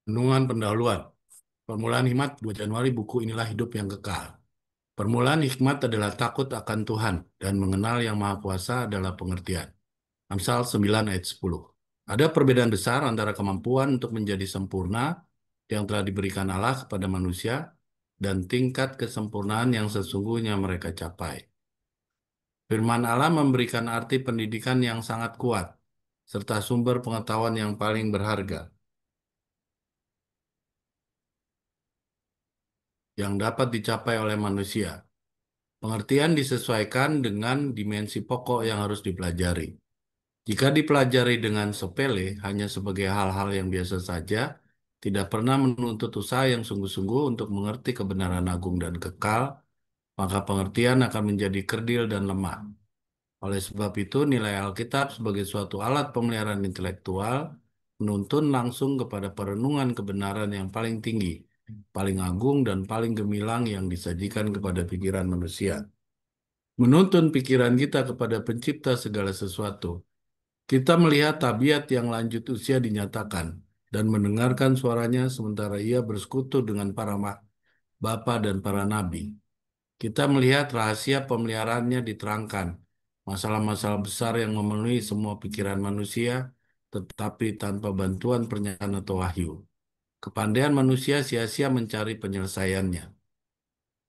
Renungan pendahuluan. Permulaan hikmat 2 Januari, buku Inilah Hidup yang Kekal. Permulaan hikmat adalah takut akan Tuhan dan mengenal Yang Maha Kuasa adalah pengertian. Amsal 9 ayat 10. Ada perbedaan besar antara kemampuan untuk menjadi sempurna yang telah diberikan Allah kepada manusia dan tingkat kesempurnaan yang sesungguhnya mereka capai. Firman Allah memberikan arti pendidikan yang sangat kuat, serta sumber pengetahuan yang paling berharga yang dapat dicapai oleh manusia. Pengertian disesuaikan dengan dimensi pokok yang harus dipelajari. Jika dipelajari dengan sepele, hanya sebagai hal-hal yang biasa saja, tidak pernah menuntut usaha yang sungguh-sungguh untuk mengerti kebenaran agung dan kekal, maka pengertian akan menjadi kerdil dan lemah. Oleh sebab itu, nilai Alkitab sebagai suatu alat pemeliharaan intelektual menuntun langsung kepada perenungan kebenaran yang paling tinggi, paling agung, dan paling gemilang yang disajikan kepada pikiran manusia. Menuntun pikiran kita kepada pencipta segala sesuatu. Kita melihat tabiat yang lanjut usia dinyatakan dan mendengarkan suaranya sementara ia bersekutu dengan para bapa dan para nabi. Kita melihat rahasia pemeliharaannya diterangkan, masalah-masalah besar yang memenuhi semua pikiran manusia, tetapi tanpa bantuan pernyataan atau wahyu. Kepandaian manusia sia-sia mencari penyelesaiannya.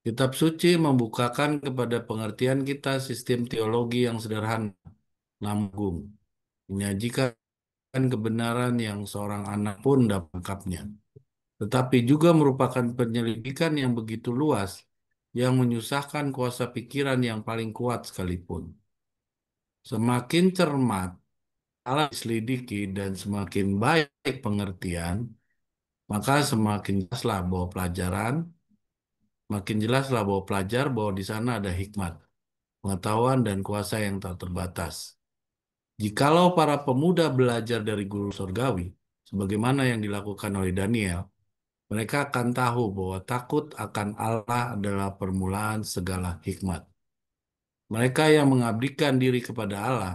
Kitab suci membukakan kepada pengertian kita sistem teologi yang sederhana, namun menyajikan kebenaran yang seorang anak pun dapat menangkapnya, tetapi juga merupakan penyelidikan yang begitu luas yang menyusahkan kuasa pikiran yang paling kuat sekalipun. Semakin cermat alat diselidiki dan semakin baik pengertian, maka makin jelaslah bahwa pelajar bahwa di sana ada hikmat, pengetahuan dan kuasa yang tak terbatas. Jikalau para pemuda belajar dari guru surgawi, sebagaimana yang dilakukan oleh Daniel, mereka akan tahu bahwa takut akan Allah adalah permulaan segala hikmat. Mereka yang mengabdikan diri kepada Allah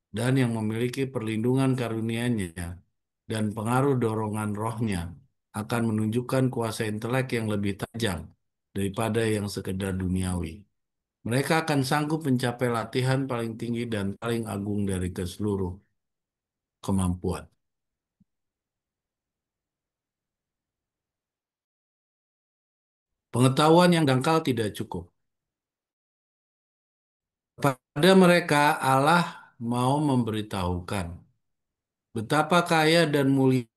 dan yang memiliki perlindungan karunia-Nya dan pengaruh dorongan rohnya akan menunjukkan kuasa intelek yang lebih tajam daripada yang sekedar duniawi. Mereka akan sanggup mencapai latihan paling tinggi dan paling agung dari keseluruh kemampuan. Pengetahuan yang dangkal tidak cukup. Pada mereka Allah mau memberitahukan betapa kaya dan mulianya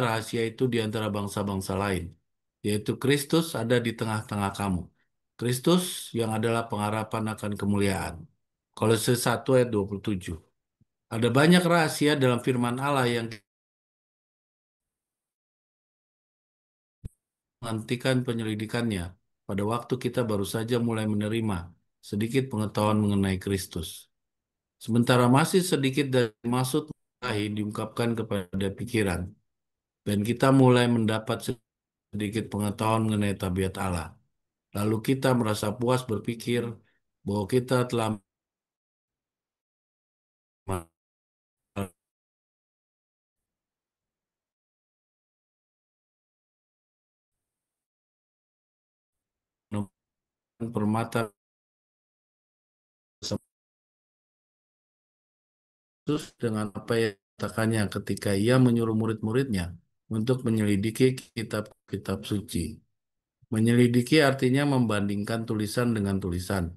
rahasia itu di antara bangsa-bangsa lain, yaitu Kristus ada di tengah-tengah kamu. Kristus yang adalah pengharapan akan kemuliaan. Kolose 1 ayat 27. Ada banyak rahasia dalam firman Allah yang menghentikan penyelidikannya pada waktu kita baru saja mulai menerima sedikit pengetahuan mengenai Kristus. Sementara masih sedikit dari maksud ilahi diungkapkan kepada pikiran, dan kita mulai mendapat sedikit pengetahuan mengenai tabiat Allah. Lalu kita merasa puas berpikir bahwa kita telah menemukan permata Yesus dengan apa yang dikatakannya ketika ia menyuruh murid-muridnya untuk menyelidiki kitab-kitab suci. Menyelidiki artinya membandingkan tulisan dengan tulisan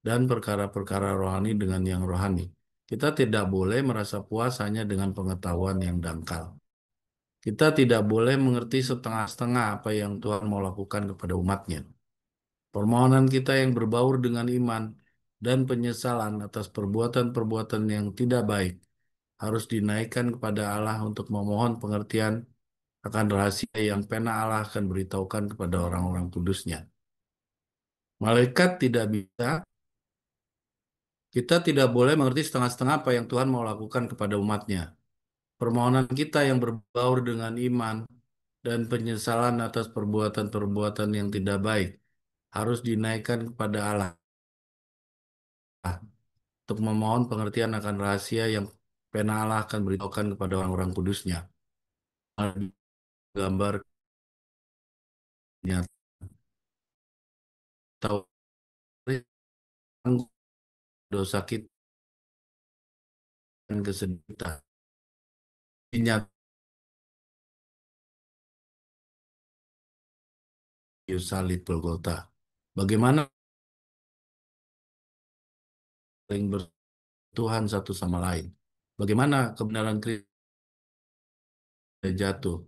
dan perkara-perkara rohani dengan yang rohani. Kita tidak boleh merasa puas hanya dengan pengetahuan yang dangkal. Kita tidak boleh mengerti setengah-setengah apa yang Tuhan mau lakukan kepada umatnya. Permohonan kita yang berbaur dengan iman dan penyesalan atas perbuatan-perbuatan yang tidak baik harus dinaikkan kepada Allah untuk memohon pengertian akan rahasia yang pena Allah akan beritahukan kepada orang-orang kudusnya. Malaikat tidak bisa, kita tidak boleh mengerti setengah-setengah apa yang Tuhan mau lakukan kepada umatnya. Permohonan kita yang berbaur dengan iman dan penyesalan atas perbuatan-perbuatan yang tidak baik harus dinaikkan kepada Allah untuk memohon pengertian akan rahasia yang pena Allah akan beritahukan kepada orang-orang kudusnya. gambar nyata tahu dosa kita dan kesedihan nyata salib Golgota. Bagaimana saling bertuhan satu sama lain? Bagaimana kebenaran Kristus jatuh?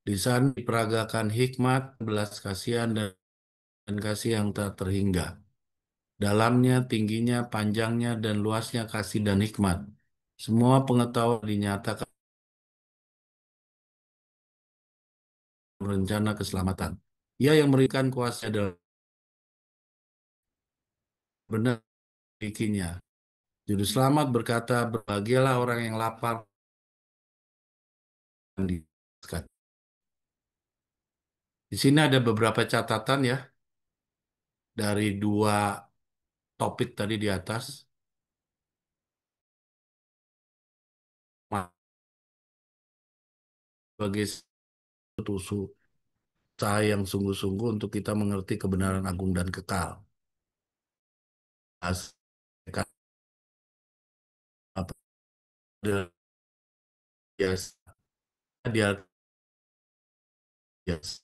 Di sana diperagakan hikmat, belas kasihan, dan kasih yang tak terhingga. Dalamnya, tingginya, panjangnya, dan luasnya kasih dan hikmat. Semua pengetahuan dinyatakan rencana keselamatan. Ia yang memberikan kuasa dalam benar bikinnya. Juru selamat berkata, berbahagialah orang yang lapar dan dibebaskan. Di sini ada beberapa catatan ya dari dua topik tadi di atas. Sebagai usaha yang sungguh-sungguh untuk kita mengerti kebenaran agung dan kekal. Apa yes, dia yes,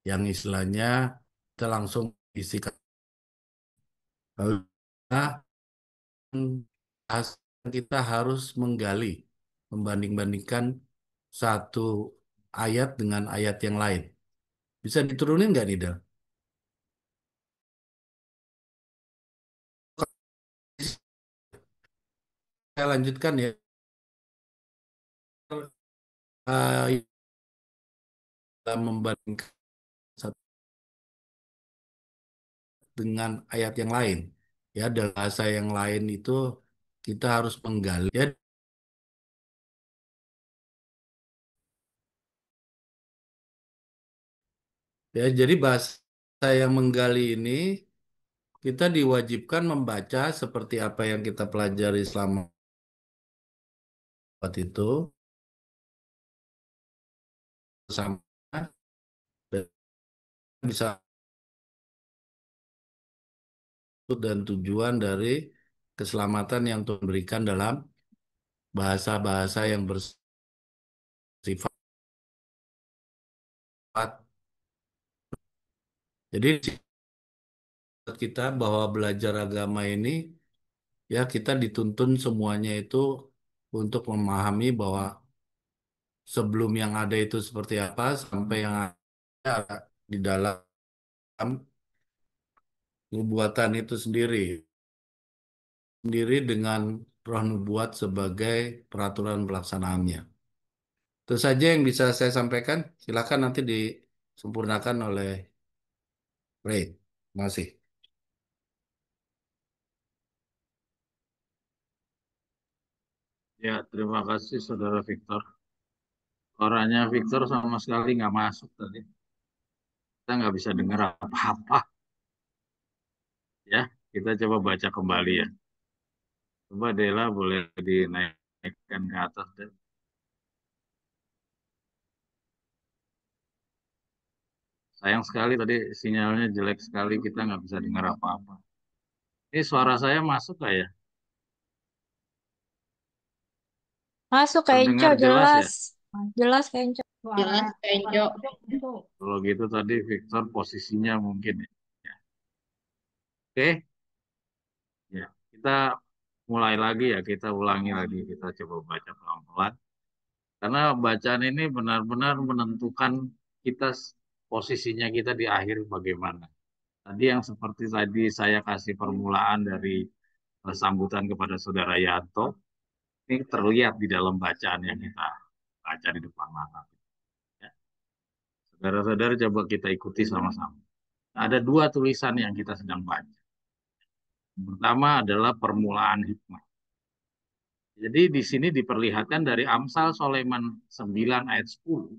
yang istilahnya kita langsung isikan. Lalu kita harus menggali, membanding-bandingkan satu ayat dengan ayat yang lain. Bisa diturunin nggak nih, Del? Saya lanjutkan ya. Dalam membandingkan satu dengan ayat yang lain. Ya, dalam bahasa yang lain itu kita harus menggali. Ya, jadi bahasa yang menggali ini kita diwajibkan membaca seperti apa yang kita pelajari selama waktu itu sama dan bisa dan tujuan dari keselamatan yang Tuhan berikan dalam bahasa-bahasa yang bersifat jadi kita bahwa belajar agama ini ya kita dituntun semuanya itu untuk memahami bahwa sebelum yang ada itu seperti apa sampai yang ada di dalam nubuatan itu sendiri dengan roh nubuat sebagai peraturan pelaksanaannya. Itu saja yang bisa saya sampaikan. Silakan nanti disempurnakan oleh Ray. Terima kasih. Ya, terima kasih Saudara Victor. Suaranya Victor sama sekali nggak masuk tadi. Kita nggak bisa dengar apa-apa. Ya, kita coba baca kembali ya. Coba Dela boleh dinaikkan ke atas deh. Sayang sekali tadi sinyalnya jelek sekali, kita nggak bisa dengar apa-apa. Ini suara saya masuk nggak ya? Masuk Kak Enco, Terdengar jelas ya? jelas. Jelas Kak Enco. Jelas, Kak. Kalau gitu tadi Victor posisinya mungkin ya. Oke, ya. Kita mulai lagi ya, kita ulangi lagi, kita coba baca pelan-pelan. Karena bacaan ini benar-benar menentukan kita posisinya kita di akhir bagaimana. Tadi yang seperti tadi saya kasih permulaan dari sambutan kepada Saudara Yanto, ini terlihat di dalam bacaan yang kita baca di depan mata. Ya. Saudara-saudara coba kita ikuti sama-sama. Ada dua tulisan yang kita sedang baca. Yang pertama adalah permulaan hikmah. Jadi di sini diperlihatkan dari Amsal Soleman 9 ayat 10.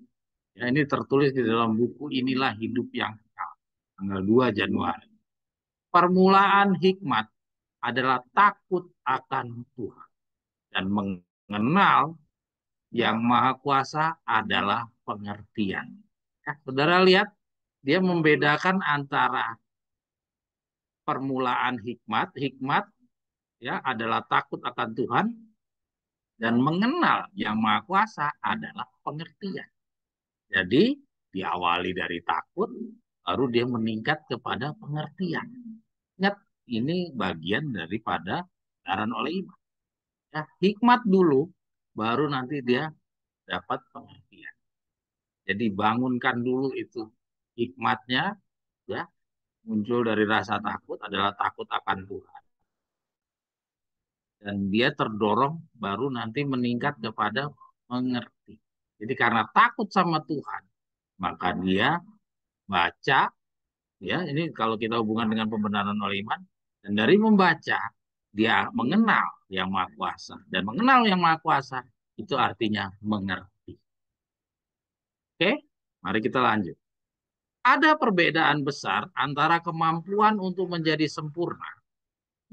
Ya, ini tertulis di dalam buku Inilah Hidup yang Kekal, tanggal 2 Januari. Permulaan hikmat adalah takut akan Tuhan dan mengenal yang maha kuasa adalah pengertian. Ya, saudara lihat, dia membedakan antara permulaan hikmat. Hikmat ya adalah takut akan Tuhan, dan mengenal yang maha kuasa adalah pengertian. Jadi diawali dari takut, baru dia meningkat kepada pengertian. Ingat, ini bagian daripada kebenaran oleh iman. Ya, hikmat dulu, baru nanti dia dapat pengertian. Jadi bangunkan dulu itu hikmatnya, ya, muncul dari rasa takut adalah takut akan Tuhan. Dan dia terdorong baru nanti meningkat kepada mengerti. Jadi karena takut sama Tuhan, maka dia baca, ya, ini kalau kita hubungan dengan pembenaran oleh iman, dan dari membaca dia mengenal yang maha kuasa, dan mengenal yang maha kuasa itu artinya mengerti. Oke, mari kita lanjut. Ada perbedaan besar antara kemampuan untuk menjadi sempurna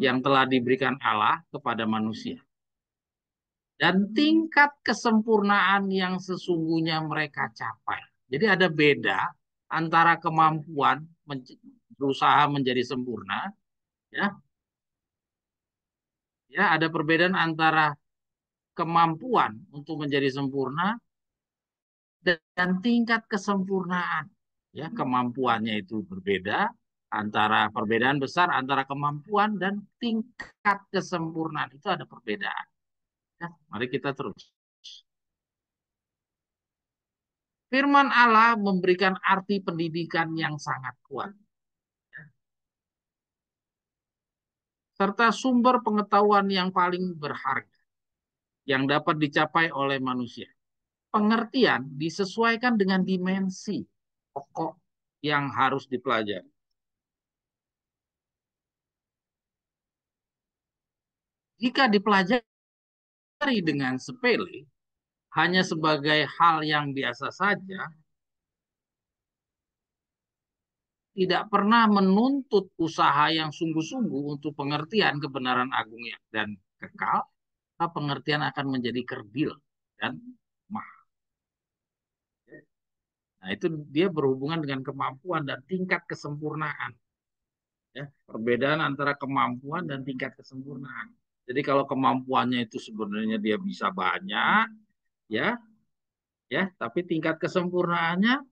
yang telah diberikan Allah kepada manusia dan tingkat kesempurnaan yang sesungguhnya mereka capai. Jadi ada beda antara kemampuan berusaha menjadi sempurna, ya, ya, ada perbedaan antara kemampuan untuk menjadi sempurna dan tingkat kesempurnaan. Ya, kemampuannya itu berbeda, antara perbedaan besar antara kemampuan dan tingkat kesempurnaan itu ada perbedaan. Ya, mari kita terus. Firman Allah memberikan arti pendidikan yang sangat kuat, serta sumber pengetahuan yang paling berharga yang dapat dicapai oleh manusia. Pengertian disesuaikan dengan dimensi pokok yang harus dipelajari. Jika dipelajari dengan sepele, hanya sebagai hal yang biasa saja, tidak pernah menuntut usaha yang sungguh-sungguh untuk pengertian kebenaran agung dan kekal, pengertian akan menjadi kerdil dan mahal. Nah, itu dia berhubungan dengan kemampuan dan tingkat kesempurnaan. Ya, perbedaan antara kemampuan dan tingkat kesempurnaan. Jadi kalau kemampuannya itu sebenarnya dia bisa banyak, ya, ya, tapi tingkat kesempurnaannya,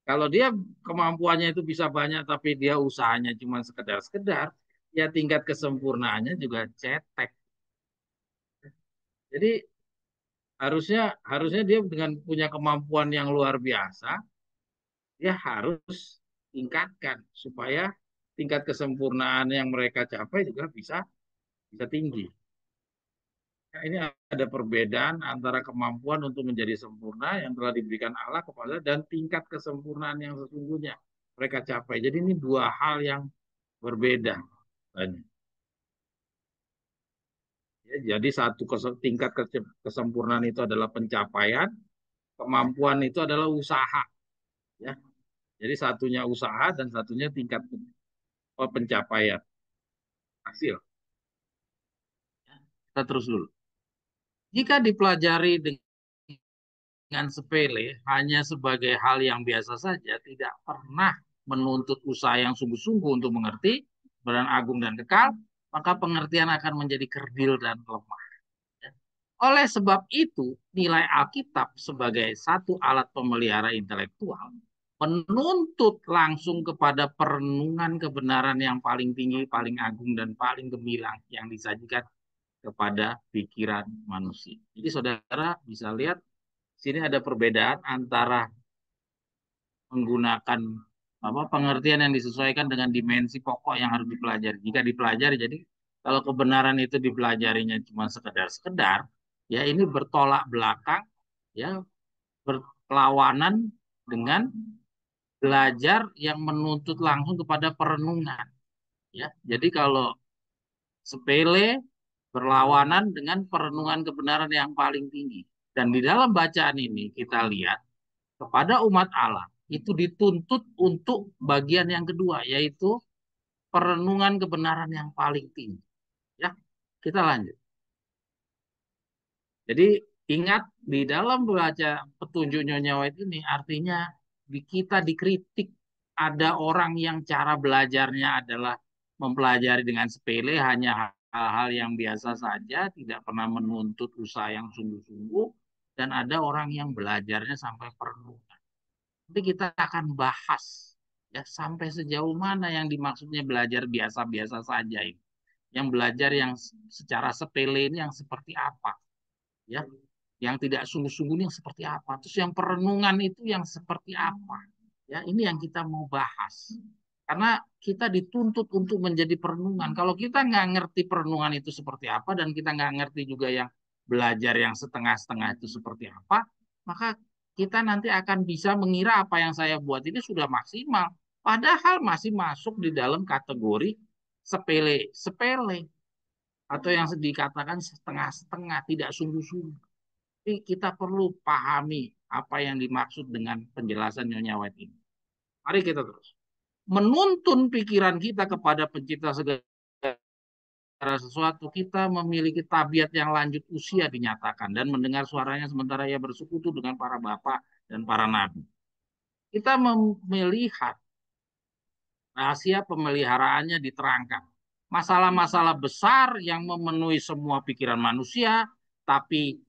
kalau dia kemampuannya itu bisa banyak tapi dia usahanya cuma sekedar-sekedar, ya tingkat kesempurnaannya juga cetek. Jadi harusnya harusnya dia dengan punya kemampuan yang luar biasa, dia harus tingkatkan supaya tingkat kesempurnaan yang mereka capai juga bisa tinggi. Nah, ini ada perbedaan antara kemampuan untuk menjadi sempurna yang telah diberikan Allah kepada dan tingkat kesempurnaan yang sesungguhnya mereka capai. Jadi ini dua hal yang berbeda. Ya, jadi satu tingkat kesempurnaan itu adalah pencapaian, kemampuan itu adalah usaha. Ya, jadi satunya usaha dan satunya tingkat pencapaian hasil. Kita terus dulu. Jika dipelajari dengan sepele, hanya sebagai hal yang biasa saja, tidak pernah menuntut usaha yang sungguh-sungguh untuk mengerti kebenaran agung dan kekal, maka pengertian akan menjadi kerdil dan lemah. Oleh sebab itu, nilai Alkitab sebagai satu alat pemelihara intelektual menuntut langsung kepada perenungan kebenaran yang paling tinggi, paling agung, dan paling gemilang yang disajikan kepada pikiran manusia. Jadi saudara bisa lihat sini ada perbedaan antara menggunakan pengertian yang disesuaikan dengan dimensi pokok yang harus dipelajari. Jika dipelajari, jadi kalau kebenaran itu dipelajarinya cuma sekedar-sekedar, ya ini bertolak belakang, ya berlawanan dengan belajar yang menuntut langsung kepada perenungan. Ya, jadi kalau sepele berlawanan dengan perenungan kebenaran yang paling tinggi. Dan di dalam bacaan ini kita lihat kepada umat Allah itu dituntut untuk bagian yang kedua, yaitu perenungan kebenaran yang paling tinggi. Ya, kita lanjut. Jadi Ingat, di dalam baca petunjuk Nyonya White ini artinya kita dikritik. Ada orang yang cara belajarnya adalah mempelajari dengan sepele, hanya hal-hal yang biasa saja, tidak pernah menuntut usaha yang sungguh-sungguh, dan ada orang yang belajarnya sampai perlu. Nanti kita akan bahas ya sampai sejauh mana yang dimaksudnya belajar biasa-biasa saja ini. Yang belajar yang secara sepele ini yang seperti apa, ya, yang tidak sungguh-sungguh ini yang seperti apa, terus yang perenungan itu yang seperti apa, ya, ini yang kita mau bahas, karena kita dituntut untuk menjadi perenungan. Kalau kita nggak ngerti perenungan itu seperti apa, dan kita nggak ngerti juga yang belajar yang setengah-setengah itu seperti apa, maka kita nanti akan bisa mengira apa yang saya buat ini sudah maksimal, padahal masih masuk di dalam kategori sepele sepele, atau yang dikatakan setengah-setengah, tidak sungguh-sungguh. Jadi kita perlu pahami apa yang dimaksud dengan penjelasan Nyonya White ini. Mari kita terus menuntun pikiran kita kepada pencipta segala sesuatu. Kita memiliki tabiat yang lanjut usia dinyatakan, dan mendengar suaranya sementara ia bersekutu dengan para bapak dan para nabi. Kita melihat rahasia pemeliharaannya diterangkan. Masalah-masalah besar yang memenuhi semua pikiran manusia, tapi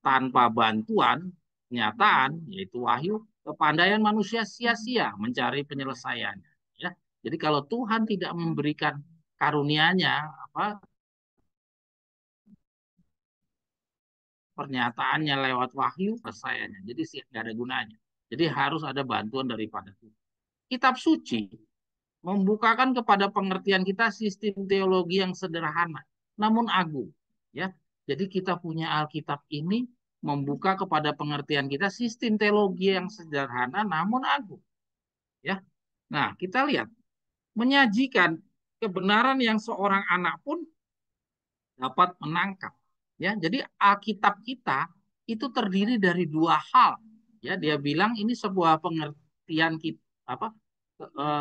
tanpa bantuan kenyataan, yaitu wahyu, kepandaian manusia sia-sia mencari penyelesaiannya. Ya. Jadi kalau Tuhan tidak memberikan karunia-Nya, pernyataannya lewat wahyu, penyelesaiannya. Jadi nggak ada gunanya. Jadi harus ada bantuan daripada Tuhan. Kitab suci membukakan kepada pengertian kita sistem teologi yang sederhana, namun agung. Ya, jadi kita punya Alkitab ini membuka kepada pengertian kita sistem teologi yang sederhana, namun agung. Ya, nah kita lihat menyajikan kebenaran yang seorang anak pun dapat menangkap. Ya, jadi Alkitab kita itu terdiri dari dua hal. Ya, dia bilang ini sebuah pengertian kita apa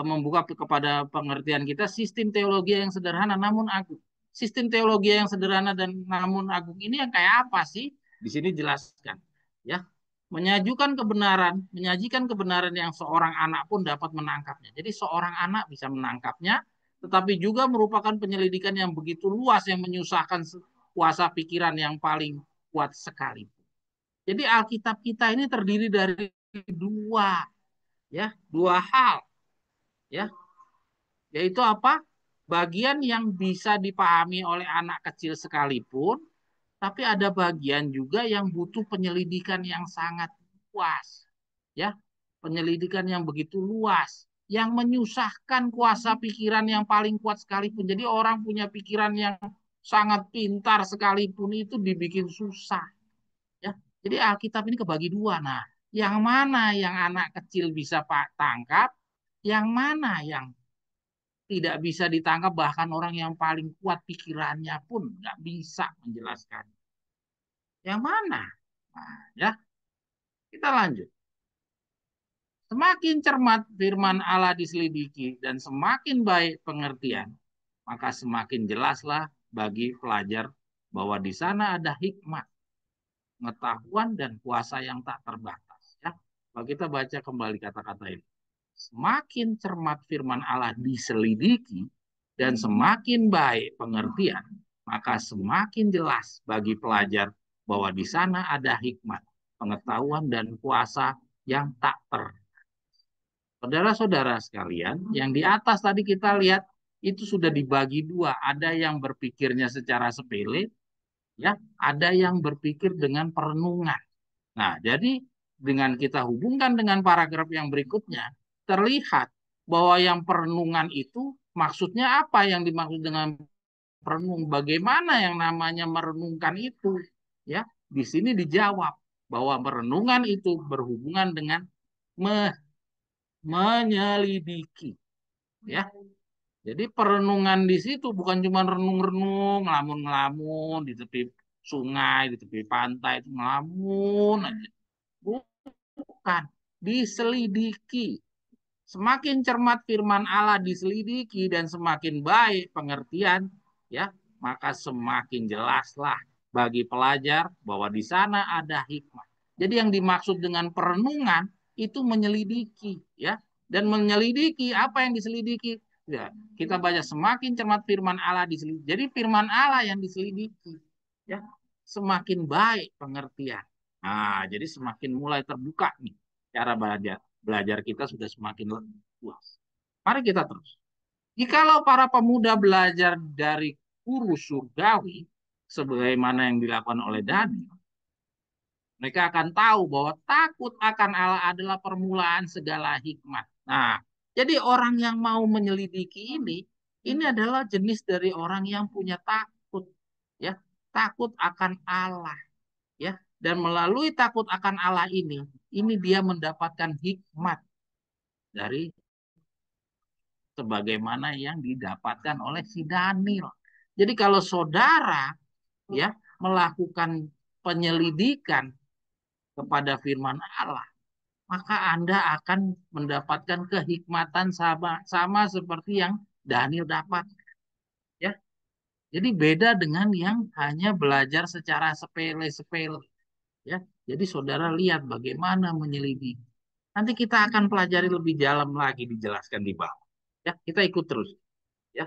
membuka kepada pengertian kita sistem teologi yang sederhana namun agung. Sistem teologi yang sederhana dan namun agung ini yang kayak apa sih? Di sini jelaskan. Ya, menyajikan kebenaran yang seorang anak pun dapat menangkapnya. Jadi seorang anak bisa menangkapnya, tetapi juga merupakan penyelidikan yang begitu luas yang menyusahkan kuasa pikiran yang paling kuat sekali. Jadi Alkitab kita ini terdiri dari dua hal, ya, yaitu apa? Bagian yang bisa dipahami oleh anak kecil sekalipun, tapi ada bagian juga yang butuh penyelidikan yang sangat luas, ya, penyelidikan yang begitu luas, yang menyusahkan kuasa pikiran yang paling kuat sekalipun. Jadi orang punya pikiran yang sangat pintar sekalipun itu dibikin susah, ya. Jadi Alkitab ini kebagi dua. Nah, yang mana yang anak kecil bisa Pak tangkap, yang mana yang tidak bisa ditangkap, bahkan orang yang paling kuat pikirannya pun nggak bisa menjelaskan. Yang mana? Nah, ya, kita lanjut. Semakin cermat firman Allah diselidiki dan semakin baik pengertian, maka semakin jelaslah bagi pelajar bahwa di sana ada hikmat, pengetahuan, dan kuasa yang tak terbatas. Ya, kalau kita baca kembali kata-kata ini. Semakin cermat firman Allah diselidiki dan semakin baik pengertian, maka semakin jelas bagi pelajar bahwa di sana ada hikmat, pengetahuan, dan kuasa yang tak terbatas. Saudara-saudara sekalian, yang di atas tadi kita lihat itu sudah dibagi dua. Ada yang berpikirnya secara sepele, ya, ada yang berpikir dengan perenungan. Nah, jadi dengan kita hubungkan dengan paragraf yang berikutnya, terlihat bahwa yang perenungan itu maksudnya apa yang dimaksud dengan perenung? Bagaimana yang namanya merenungkan itu? Ya, di sini dijawab bahwa merenungan itu berhubungan dengan menyelidiki, ya. Jadi perenungan di situ bukan cuma renung-renung, ngelamun-ngelamun di tepi sungai, di tepi pantai itu ngelamun aja. Bukan, diselidiki. Semakin cermat firman Allah diselidiki dan semakin baik pengertian, ya, maka semakin jelaslah bagi pelajar bahwa di sana ada hikmah. Jadi yang dimaksud dengan perenungan itu menyelidiki, ya. Dan menyelidiki apa yang diselidiki? Ya, kita baca semakin cermat firman Allah diselidiki. Jadi firman Allah yang diselidiki, ya, semakin baik pengertian. Nah, jadi semakin mulai terbuka nih cara belajar. Belajar kita sudah semakin luas. Mari kita terus. Jikalau para pemuda belajar dari guru surgawi, sebagaimana yang dilakukan oleh Daniel, mereka akan tahu bahwa takut akan Allah adalah permulaan segala hikmat. Nah, jadi orang yang mau menyelidiki ini adalah jenis dari orang yang punya takut, ya, takut akan Allah, ya, dan melalui takut akan Allah ini dia mendapatkan hikmat dari sebagaimana yang didapatkan oleh si Daniel. Jadi kalau saudara, ya, melakukan penyelidikan kepada firman Allah, maka Anda akan mendapatkan kehikmatan sama seperti yang Daniel dapat, ya. Jadi beda dengan yang hanya belajar secara sepele-sepele, ya. Jadi saudara lihat bagaimana menyelidiki. Nanti kita akan pelajari lebih dalam lagi dijelaskan di bawah. Ya, kita ikut terus, ya.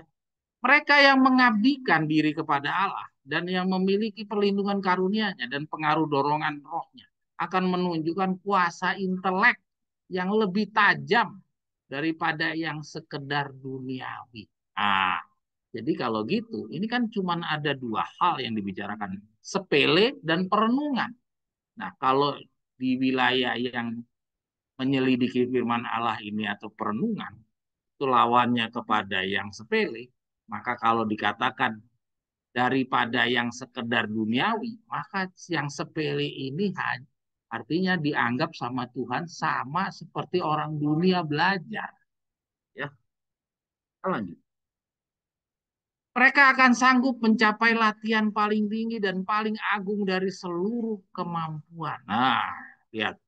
Mereka yang mengabdikan diri kepada Allah dan yang memiliki perlindungan karunia-Nya dan pengaruh dorongan rohnya akan menunjukkan kuasa intelek yang lebih tajam daripada yang sekedar duniawi. Ah, jadi kalau gitu, ini kan cuma ada dua hal yang dibicarakan, sepele dan perenungan. Nah, kalau di wilayah yang menyelidiki firman Allah ini atau perenungan, itu lawannya kepada yang sepele, maka kalau dikatakan daripada yang sekedar duniawi, maka yang sepele ini artinya dianggap sama Tuhan sama seperti orang dunia belajar. Ya, lanjut. Mereka akan sanggup mencapai latihan paling tinggi dan paling agung dari seluruh kemampuan. Nah, lihat.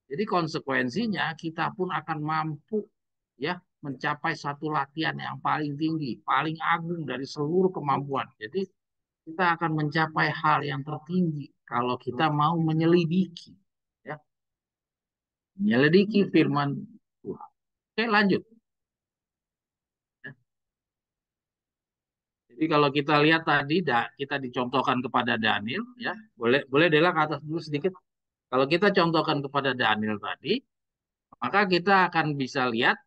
Jadi konsekuensinya kita pun akan mampu, ya, mencapai satu latihan yang paling tinggi, paling agung dari seluruh kemampuan. Jadi kita akan mencapai hal yang tertinggi kalau kita mau menyelidiki, ya, menyelidiki firman Tuhan. Oke, lanjut. Jadi kalau kita lihat tadi, kita dicontohkan kepada Daniel, ya, boleh Dela ke atas dulu sedikit. Kalau kita contohkan kepada Daniel tadi, maka kita akan bisa lihat,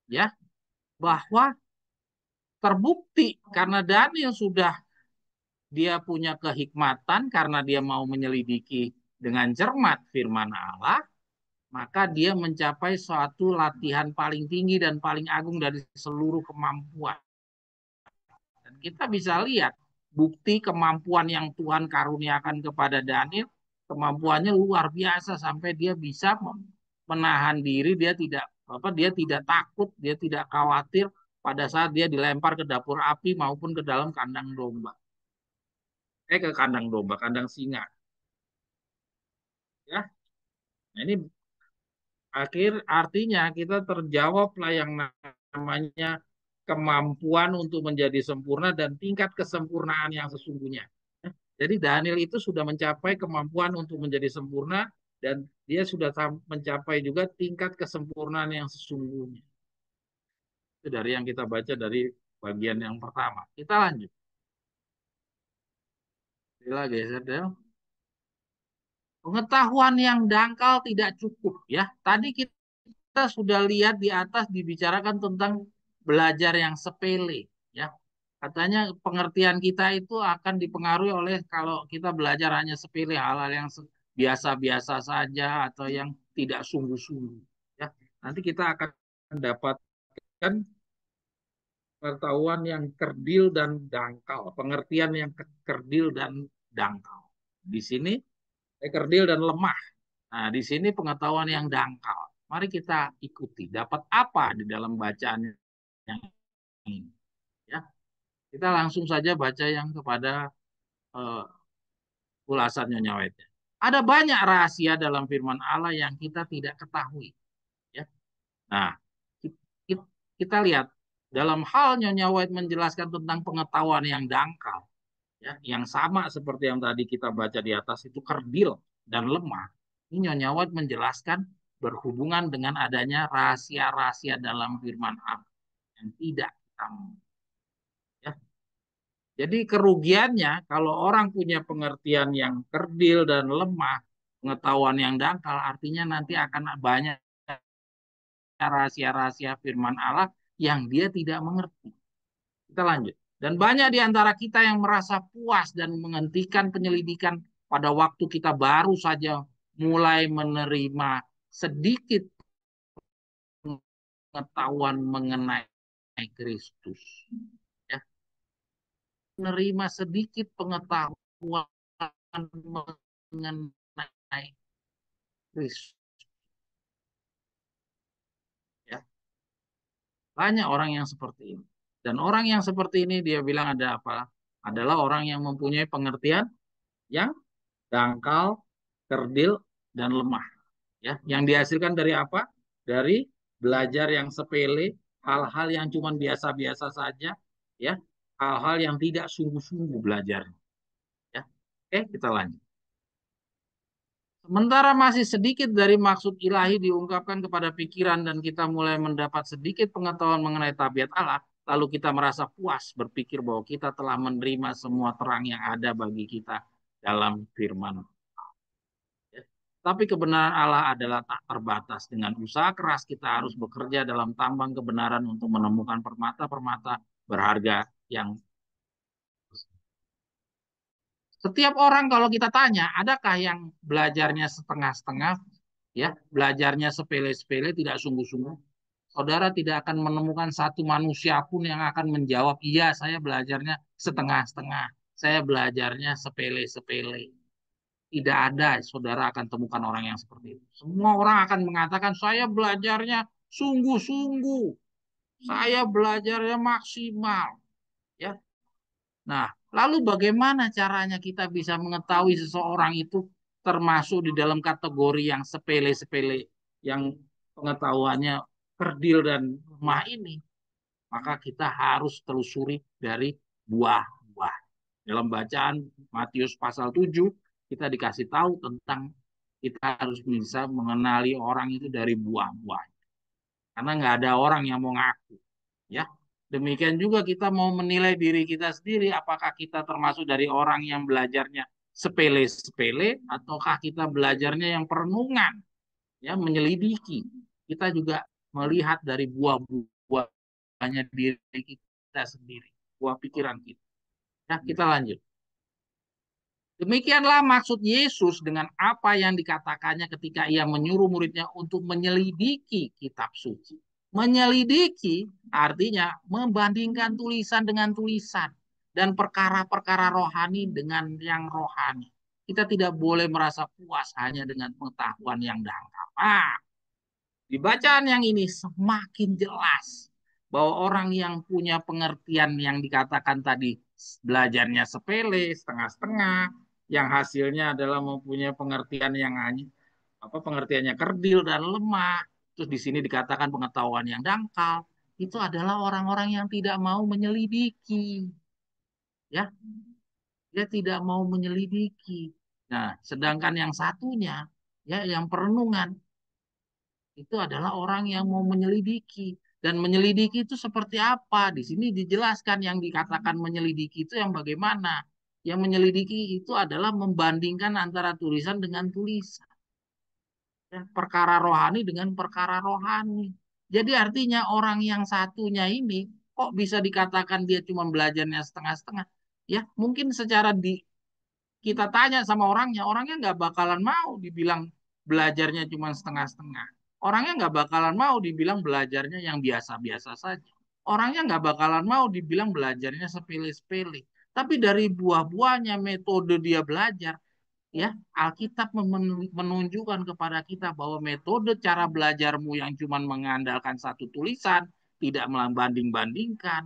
ya, bahwa terbukti karena Daniel sudah dia punya kehikmatan karena dia mau menyelidiki dengan cermat firman Allah, maka dia mencapai suatu latihan paling tinggi dan paling agung dari seluruh kemampuan. Dan kita bisa lihat bukti kemampuan yang Tuhan karuniakan kepada Daniel, kemampuannya luar biasa sampai dia bisa menahan diri, dia tidak takut, dia tidak khawatir pada saat dia dilempar ke dapur api maupun ke dalam kandang domba. Ke kandang domba, kandang singa. Ya, nah ini artinya kita terjawablah yang namanya kemampuan untuk menjadi sempurna dan tingkat kesempurnaan yang sesungguhnya. Jadi Daniel itu sudah mencapai kemampuan untuk menjadi sempurna dan dia sudah mencapai juga tingkat kesempurnaan yang sesungguhnya. Itu dari yang kita baca dari bagian yang pertama. Kita lanjut. Lagi geser. Pengetahuan yang dangkal tidak cukup, ya. Tadi kita sudah lihat di atas dibicarakan tentang belajar yang sepele, ya. Katanya pengertian kita itu akan dipengaruhi oleh kalau kita belajar hanya sepele, hal-hal yang biasa-biasa saja atau yang tidak sungguh-sungguh, ya. Nanti kita akan mendapatkan pengetahuan yang kerdil dan dangkal, pengertian yang kerdil dan dangkal. Di sini kerdil dan lemah. Nah, di sini pengetahuan yang dangkal. Mari kita ikuti. Dapat apa di dalam bacaan yang ini? Ya, kita langsung saja baca yang kepada ulasan Nyonya White. Ada banyak rahasia dalam firman Allah yang kita tidak ketahui. Ya. Nah, kita lihat dalam hal Nyonya White menjelaskan tentang pengetahuan yang dangkal. ya, yang sama seperti yang tadi kita baca di atas itu kerdil dan lemah. Ini Nyonya White menjelaskan berhubungan dengan adanya rahasia-rahasia dalam firman Allah yang tidak kita mau. Ya. Jadi kerugiannya kalau orang punya pengertian yang kerdil dan lemah, pengetahuan yang dangkal, artinya nanti akan banyak rahasia-rahasia firman Allah yang dia tidak mengerti. Kita lanjut. Dan banyak di antara kita yang merasa puas dan menghentikan penyelidikan pada waktu kita baru saja mulai menerima sedikit pengetahuan mengenai Kristus. Ya, menerima sedikit pengetahuan mengenai Kristus. Ya, banyak orang yang seperti ini. Dan orang yang seperti ini dia bilang ada apa? Adalah orang yang mempunyai pengertian yang dangkal, kerdil, dan lemah. Ya, yang dihasilkan dari apa? Dari belajar yang sepele, hal-hal yang cuma biasa-biasa saja, ya, hal-hal yang tidak sungguh-sungguh belajar. Ya, oke, kita lanjut. Sementara masih sedikit dari maksud ilahi diungkapkan kepada pikiran dan kita mulai mendapat sedikit pengetahuan mengenai tabiat Allah, lalu kita merasa puas berpikir bahwa kita telah menerima semua terang yang ada bagi kita dalam firman. Tapi kebenaran Allah adalah tak terbatas. Dengan usaha keras kita harus bekerja dalam tambang kebenaran untuk menemukan permata-permata berharga yang setiap orang kalau kita tanya, adakah yang belajarnya setengah-setengah, ya, belajarnya sepele-sepele, tidak sungguh-sungguh? Saudara tidak akan menemukan satu manusia pun yang akan menjawab, iya saya belajarnya setengah-setengah, saya belajarnya sepele-sepele. Tidak ada, saudara akan temukan orang yang seperti itu. Semua orang akan mengatakan, saya belajarnya sungguh-sungguh, saya belajarnya maksimal. Ya, nah, lalu bagaimana caranya kita bisa mengetahui seseorang itu termasuk di dalam kategori yang sepele-sepele, yang pengetahuannya kerdil dan lemah ini? Maka kita harus telusuri dari buah-buah. Dalam bacaan Matius pasal 7, kita dikasih tahu tentang kita harus bisa mengenali orang itu dari buah-buah. Karena nggak ada orang yang mau ngaku. Ya, demikian juga kita mau menilai diri kita sendiri, apakah kita termasuk dari orang yang belajarnya sepele-sepele, ataukah kita belajarnya yang perenungan, ya, menyelidiki. Kita juga melihat dari buah-buahnya diri kita sendiri, buah pikiran kita. Nah, kita lanjut. Demikianlah maksud Yesus dengan apa yang dikatakannya ketika ia menyuruh muridnya untuk menyelidiki kitab suci. Menyelidiki artinya membandingkan tulisan dengan tulisan dan perkara-perkara rohani dengan yang rohani. Kita tidak boleh merasa puas hanya dengan pengetahuan yang dangkal. Di bacaan yang ini semakin jelas bahwa orang yang punya pengertian yang dikatakan tadi belajarnya sepele, setengah-setengah, yang hasilnya adalah mempunyai pengertian yang hanya apa pengertiannya kerdil dan lemah. Terus di sini dikatakan pengetahuan yang dangkal. Itu adalah orang-orang yang tidak mau menyelidiki, ya, dia tidak mau menyelidiki. Nah, sedangkan yang satunya, ya, yang perenungan itu adalah orang yang mau menyelidiki. Dan menyelidiki itu seperti apa? Di sini dijelaskan yang dikatakan menyelidiki itu yang bagaimana. Yang menyelidiki itu adalah membandingkan antara tulisan dengan tulisan. Ya, perkara rohani dengan perkara rohani. Jadi artinya orang yang satunya ini kok bisa dikatakan dia cuma belajarnya setengah-setengah? Ya, mungkin secara kita tanya sama orangnya, orangnya nggak bakalan mau dibilang belajarnya cuma setengah-setengah. Orangnya nggak bakalan mau dibilang belajarnya yang biasa-biasa saja. Orangnya nggak bakalan mau dibilang belajarnya sepele-sepele. Tapi dari buah-buahnya metode dia belajar, ya, Alkitab menunjukkan kepada kita bahwa metode cara belajarmu yang cuma mengandalkan satu tulisan, tidak membanding-bandingkan,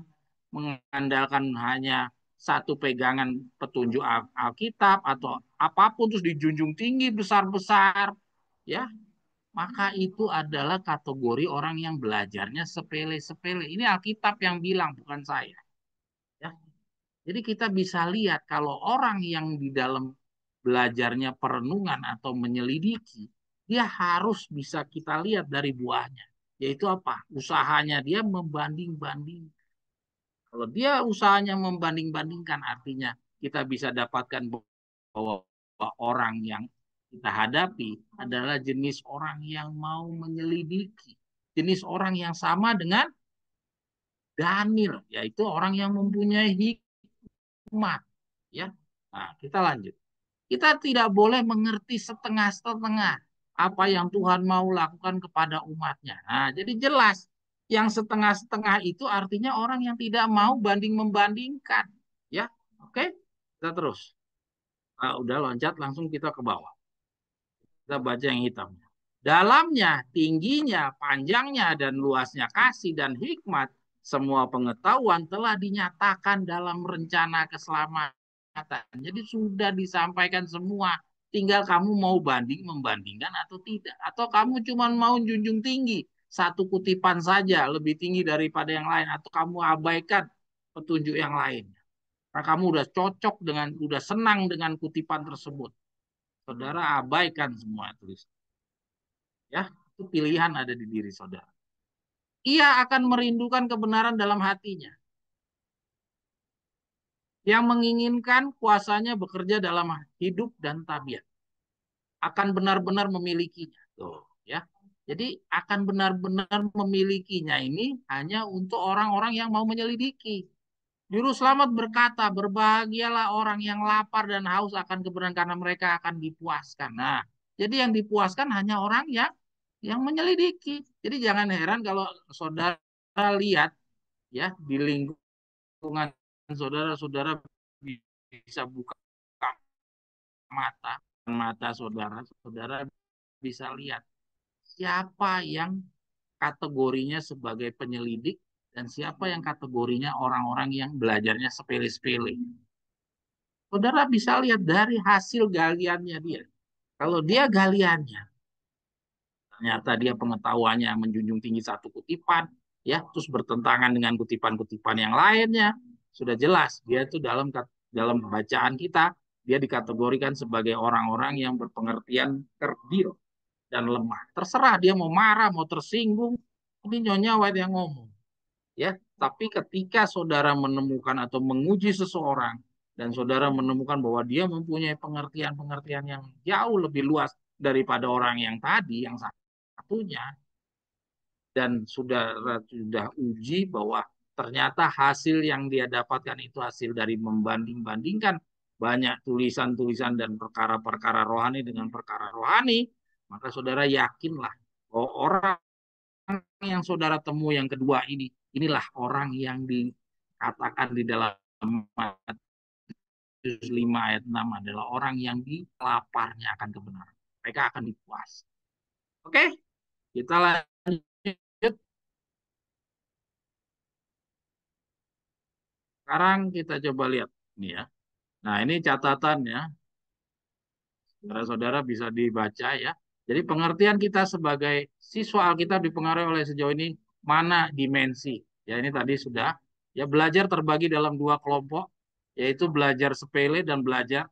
mengandalkan hanya satu pegangan petunjuk Alkitab atau apapun terus dijunjung tinggi besar-besar, ya, maka itu adalah kategori orang yang belajarnya sepele-sepele. Ini Alkitab yang bilang, bukan saya. Ya. Jadi kita bisa lihat kalau orang yang di dalam belajarnya perenungan atau menyelidiki, dia harus bisa kita lihat dari buahnya. Yaitu apa? Usahanya dia membanding-banding. Kalau dia usahanya membanding-bandingkan, artinya kita bisa dapatkan bahwa orang yang kita hadapi adalah jenis orang yang mau menyelidiki. Jenis orang yang sama dengan Daniel, yaitu orang yang mempunyai hikmat. Ya, nah, kita lanjut. Kita tidak boleh mengerti setengah-setengah apa yang Tuhan mau lakukan kepada umatnya. Nah, jadi jelas yang setengah-setengah itu artinya orang yang tidak mau banding-membandingkan. Ya, oke? Kita terus. Nah, udah loncat langsung kita ke bawah. Kita baca yang hitamnya. Dalamnya, tingginya, panjangnya, dan luasnya kasih dan hikmat, semua pengetahuan telah dinyatakan dalam rencana keselamatan. Jadi sudah disampaikan semua. Tinggal kamu mau membandingkan atau tidak. Atau kamu cuma mau junjung tinggi. Satu kutipan saja lebih tinggi daripada yang lain. Atau kamu abaikan petunjuk yang lain. Karena kamu udah cocok dengan, udah senang dengan kutipan tersebut. Saudara abaikan semua tulisan. Ya, itu pilihan ada di diri saudara. Ia akan merindukan kebenaran dalam hatinya. Yang menginginkan kuasanya bekerja dalam hidup dan tabiat. Akan benar-benar memilikinya. Tuh, ya. Jadi akan benar-benar memilikinya ini hanya untuk orang-orang yang mau menyelidiki. Juru selamat berkata, berbahagialah orang yang lapar dan haus akan kebenaran karena mereka akan dipuaskan. Nah, jadi yang dipuaskan hanya orang yang menyelidiki. Jadi jangan heran kalau saudara lihat ya di lingkungan saudara-saudara bisa buka mata mata saudara, saudara bisa lihat siapa yang kategorinya sebagai penyelidik dan siapa yang kategorinya orang-orang yang belajarnya sepele-sepele. Saudara bisa lihat dari hasil galiannya dia. Kalau dia galiannya ternyata dia pengetahuannya menjunjung tinggi satu kutipan, ya, terus bertentangan dengan kutipan-kutipan yang lainnya, sudah jelas dia itu dalam bacaan kita dia dikategorikan sebagai orang-orang yang berpengertian kerdil dan lemah. Terserah dia mau marah, mau tersinggung, ini Nyonya White yang ngomong, ya. Tapi ketika saudara menemukan atau menguji seseorang dan saudara menemukan bahwa dia mempunyai pengertian-pengertian yang jauh lebih luas daripada orang yang tadi, yang satunya, dan sudah uji bahwa ternyata hasil yang dia dapatkan itu hasil dari membanding-bandingkan banyak tulisan-tulisan dan perkara-perkara rohani dengan perkara rohani, maka saudara yakinlah bahwa orang yang saudara temui yang kedua ini, inilah orang yang dikatakan di dalam Matius 5 ayat 6 adalah orang yang dilaparnya akan kebenaran. Mereka akan dipuas. Oke, kita lanjut. Sekarang kita coba lihat ini ya. Nah, ini catatannya. Saudara-saudara bisa dibaca ya. Jadi pengertian kita sebagai siswa Alkitab dipengaruhi oleh sejauh ini mana dimensi. Ya, ini tadi sudah. Ya, belajar terbagi dalam dua kelompok, yaitu belajar sepele dan belajar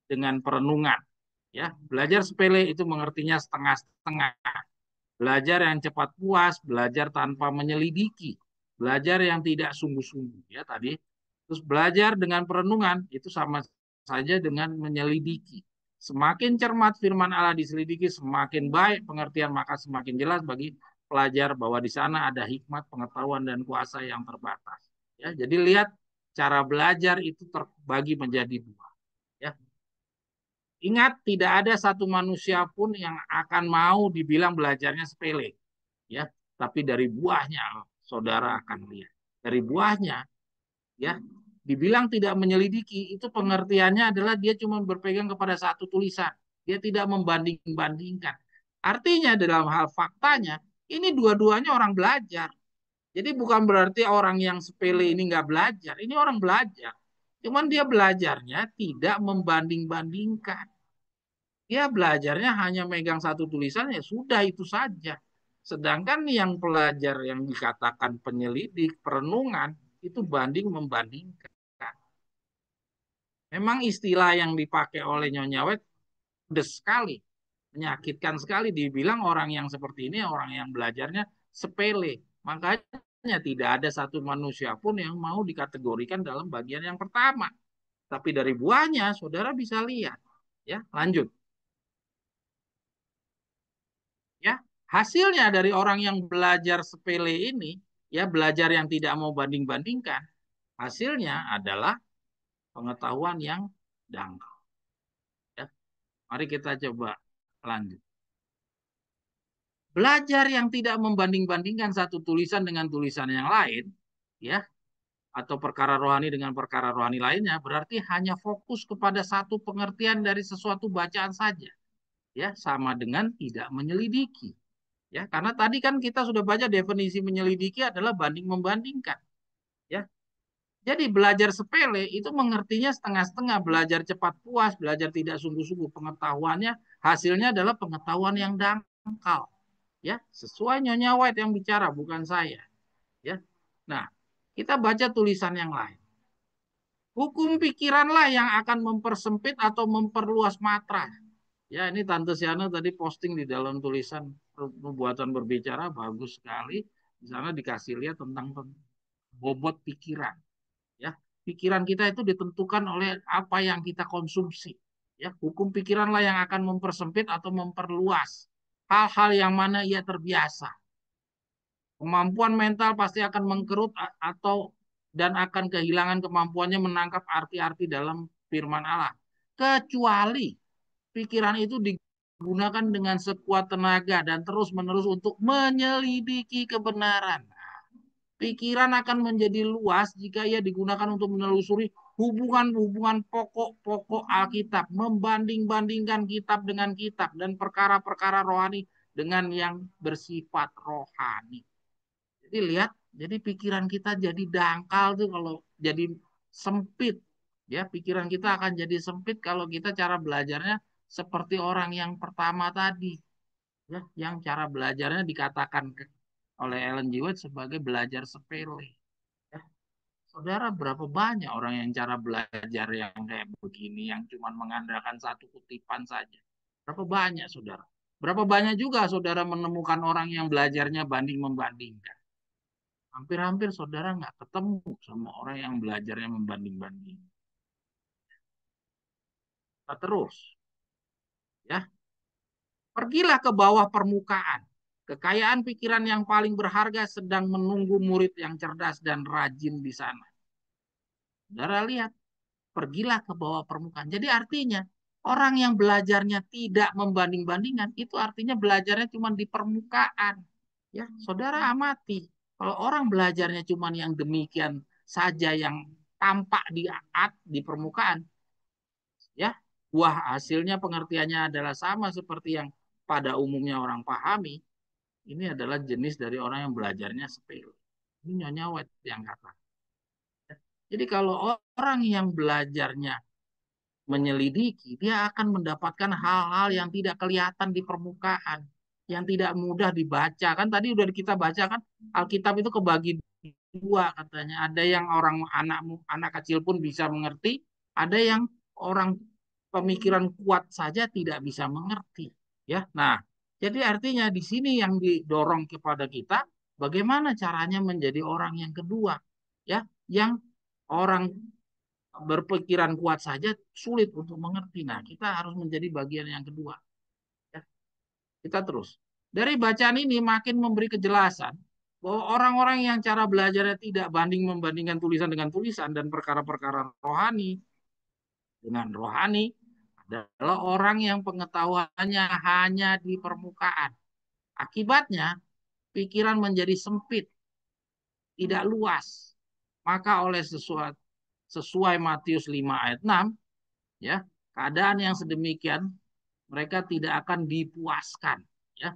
dengan perenungan. Ya, belajar sepele itu mengertinya setengah-setengah. Belajar yang cepat puas, belajar tanpa menyelidiki, belajar yang tidak sungguh-sungguh. Ya, tadi. Terus belajar dengan perenungan itu sama saja dengan menyelidiki. Semakin cermat firman Allah diselidiki, semakin baik pengertian, maka semakin jelas bagi pelajar bahwa di sana ada hikmat, pengetahuan, dan kuasa yang terbatas. Ya, jadi lihat cara belajar itu terbagi menjadi dua. Ya. Ingat, tidak ada satu manusia pun yang akan mau dibilang belajarnya sepele. Ya, tapi dari buahnya saudara akan lihat. Dari buahnya, ya, dibilang tidak menyelidiki, itu pengertiannya adalah dia cuma berpegang kepada satu tulisan. Dia tidak membanding-bandingkan. Artinya dalam hal faktanya, ini dua-duanya orang belajar. Jadi bukan berarti orang yang sepele ini nggak belajar. Ini orang belajar. Cuman dia belajarnya tidak membanding-bandingkan. Dia belajarnya hanya megang satu tulisan, ya sudah itu saja. Sedangkan yang pelajar yang dikatakan penyelidik, perenungan, itu banding-membandingkan. Memang istilah yang dipakai oleh Nyonya White pedes sekali, menyakitkan sekali. Dibilang orang yang seperti ini orang yang belajarnya sepele. Makanya tidak ada satu manusia pun yang mau dikategorikan dalam bagian yang pertama. Tapi dari buahnya saudara bisa lihat. Ya, lanjut. Ya, hasilnya dari orang yang belajar sepele ini, ya belajar yang tidak mau banding-bandingkan, hasilnya adalah pengetahuan yang dangkal. Ya, mari kita coba lanjut. Belajar yang tidak membanding-bandingkan satu tulisan dengan tulisan yang lain, ya, atau perkara rohani dengan perkara rohani lainnya, berarti hanya fokus kepada satu pengertian dari sesuatu bacaan saja, ya, sama dengan tidak menyelidiki. Ya, karena tadi kan kita sudah baca definisi menyelidiki adalah banding membandingkan, ya. Jadi belajar sepele itu mengertinya setengah-setengah, belajar cepat puas, belajar tidak sungguh-sungguh, pengetahuannya hasilnya adalah pengetahuan yang dangkal, ya, sesuai Nyonya White yang bicara, bukan saya, ya. Nah, kita baca tulisan yang lain. Hukum pikiranlah yang akan mempersempit atau memperluas matra. Ya, ini Tante Siana tadi posting di dalam tulisan Pembuatan Berbicara, bagus sekali. Di sana dikasih lihat tentang bobot pikiran. Ya, pikiran kita itu ditentukan oleh apa yang kita konsumsi. Ya, hukum pikiranlah yang akan mempersempit atau memperluas hal-hal yang mana ia terbiasa. Kemampuan mental pasti akan mengkerut atau dan akan kehilangan kemampuannya menangkap arti-arti dalam firman Allah. Kecuali pikiran itu digunakan dengan sekuat tenaga dan terus-menerus untuk menyelidiki kebenaran. Pikiran akan menjadi luas jika ia digunakan untuk menelusuri hubungan-hubungan pokok-pokok Alkitab, membanding-bandingkan kitab dengan kitab, dan perkara-perkara rohani dengan yang bersifat rohani. Jadi lihat, jadi pikiran kita jadi dangkal tuh kalau jadi sempit. Ya, pikiran kita akan jadi sempit kalau kita cara belajarnya seperti orang yang pertama tadi. Ya, yang cara belajarnya dikatakan oleh Ellen G. White sebagai belajar sepele. Ya, saudara, berapa banyak orang yang cara belajar yang kayak begini, yang cuma mengandalkan satu kutipan saja. Berapa banyak, saudara? Berapa banyak juga saudara menemukan orang yang belajarnya banding-membandingkan. Hampir-hampir saudara nggak ketemu sama orang yang belajarnya membanding-banding. Nah, terus, ya, pergilah ke bawah permukaan. Kekayaan pikiran yang paling berharga sedang menunggu murid yang cerdas dan rajin di sana. Saudara lihat, pergilah ke bawah permukaan. Jadi artinya, orang yang belajarnya tidak membanding-bandingkan, itu artinya belajarnya cuma di permukaan. Ya, saudara amati. Kalau orang belajarnya cuma yang demikian saja yang tampak di permukaan, ya, buah hasilnya pengertiannya adalah sama seperti yang pada umumnya orang pahami. Ini adalah jenis dari orang yang belajarnya sepele. Ini Nyonya White yang kata. Jadi kalau orang yang belajarnya menyelidiki, dia akan mendapatkan hal-hal yang tidak kelihatan di permukaan, yang tidak mudah dibaca. Kan tadi udah kita baca kan, Alkitab itu kebagi dua katanya. Ada yang orang anak kecil pun bisa mengerti, ada yang orang pemikiran kuat saja tidak bisa mengerti. Ya, nah, jadi artinya di sini yang didorong kepada kita, bagaimana caranya menjadi orang yang kedua, ya, yang orang berpikiran kuat saja sulit untuk mengerti. Nah, kita harus menjadi bagian yang kedua. Ya, kita terus. Dari bacaan ini makin memberi kejelasan bahwa orang-orang yang cara belajarnya tidak banding membandingkan tulisan dengan tulisan dan perkara-perkara rohani dengan rohani adalah orang yang pengetahuannya hanya di permukaan. Akibatnya, pikiran menjadi sempit, tidak luas. Maka oleh sesuai Matius 5 ayat 6, ya, keadaan yang sedemikian mereka tidak akan dipuaskan, ya.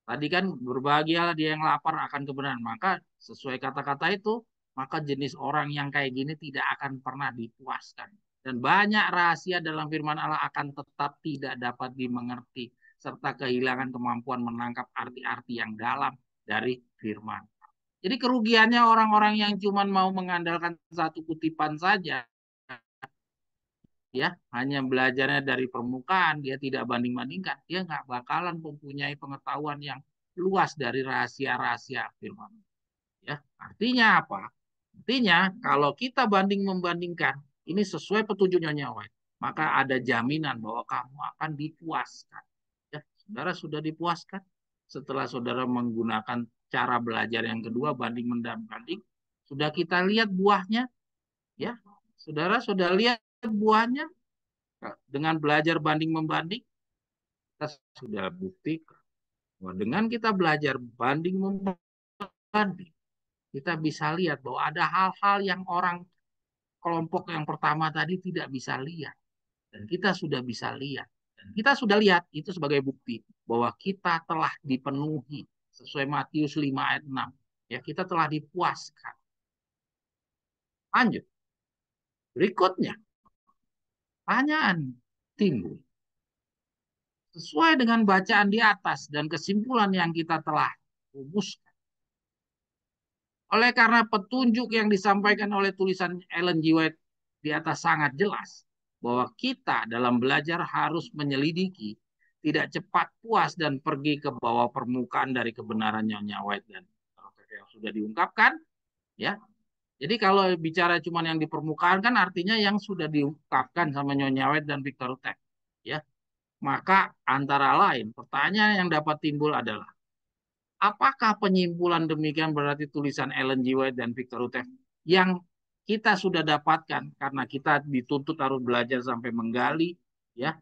Tadi kan berbahagialah dia yang lapar akan kebenaran, maka sesuai kata-kata itu, maka jenis orang yang kayak gini tidak akan pernah dipuaskan, dan banyak rahasia dalam firman Allah akan tetap tidak dapat dimengerti serta kehilangan kemampuan menangkap arti-arti yang dalam dari firman. Jadi kerugiannya orang-orang yang cuma mau mengandalkan satu kutipan saja, ya hanya belajarnya dari permukaan, dia tidak banding-bandingkan, dia nggak bakalan mempunyai pengetahuan yang luas dari rahasia-rahasia firman. Ya, artinya apa? Artinya kalau kita banding membandingkan, ini sesuai petunjuk Nyonya White, maka ada jaminan bahwa kamu akan dipuaskan. Ya, saudara sudah dipuaskan setelah saudara menggunakan cara belajar yang kedua, banding membanding, sudah kita lihat buahnya, ya, saudara sudah lihat buahnya dengan belajar banding membanding, kita sudah buktikan bahwa dengan kita belajar banding membanding, kita bisa lihat bahwa ada hal-hal yang orang kelompok yang pertama tadi tidak bisa lihat. Dan kita sudah bisa lihat. Dan kita sudah lihat itu sebagai bukti bahwa kita telah dipenuhi sesuai Matius 5 ayat 6. Ya, kita telah dipuaskan. Lanjut. Berikutnya, pertanyaan timbul. Sesuai dengan bacaan di atas dan kesimpulan yang kita telah rumuskan. Oleh karena petunjuk yang disampaikan oleh tulisan Ellen G. White di atas sangat jelas bahwa kita dalam belajar harus menyelidiki, tidak cepat puas dan pergi ke bawah permukaan dari kebenaran Nyonya White dan yang sudah diungkapkan, ya. Jadi kalau bicara cuma yang di permukaan kan artinya yang sudah diungkapkan sama Nyonya White dan Victor Ruteff, ya. Maka antara lain pertanyaan yang dapat timbul adalah, apakah penyimpulan demikian berarti tulisan Ellen G. White dan Victor Ruteff yang kita sudah dapatkan karena kita dituntut harus belajar sampai menggali, ya,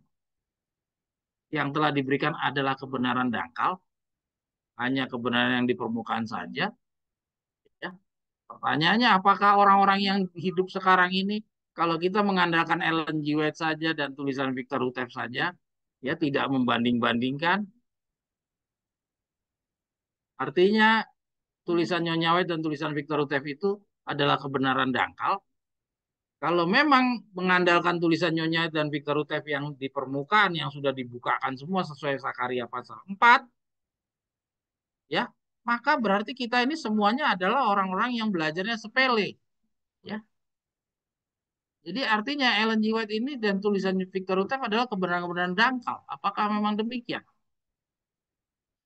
yang telah diberikan adalah kebenaran dangkal, hanya kebenaran yang di permukaan saja, ya. Pertanyaannya, apakah orang-orang yang hidup sekarang ini, kalau kita mengandalkan Ellen G. White saja dan tulisan Victor Ruteff saja, ya, tidak membanding-bandingkan, artinya tulisan Nyonya White dan tulisan Victor Ruteff itu adalah kebenaran dangkal. Kalau memang mengandalkan tulisan Nyonya dan Victor Ruteff yang di permukaan yang sudah dibukakan semua sesuai Sakaria pasal 4, ya, maka berarti kita ini semuanya adalah orang-orang yang belajarnya sepele, ya. Jadi artinya Ellen G. White ini dan tulisan Victor Ruteff adalah kebenaran-kebenaran dangkal. Apakah memang demikian?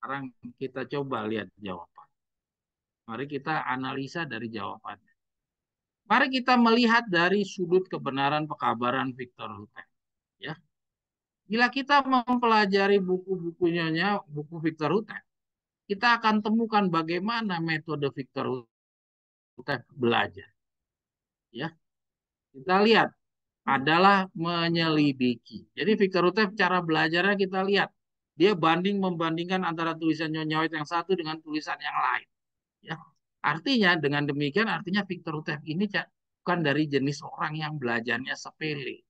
Sekarang kita coba lihat jawaban. Mari kita analisa dari jawabannya. Mari kita melihat dari sudut kebenaran pekabaran Victor Ruteff, ya. Bila kita mempelajari buku-bukunya, buku Victor Ruteff, kita akan temukan bagaimana metode Victor Ruteff belajar. Ya, kita lihat adalah menyelidiki. Jadi Victor Ruteff cara belajarnya kita lihat, dia banding membandingkan antara tulisan Nyonya White yang satu dengan tulisan yang lain. Ya, artinya dengan demikian artinya Victor Ruteff ini bukan dari jenis orang yang belajarnya sepele.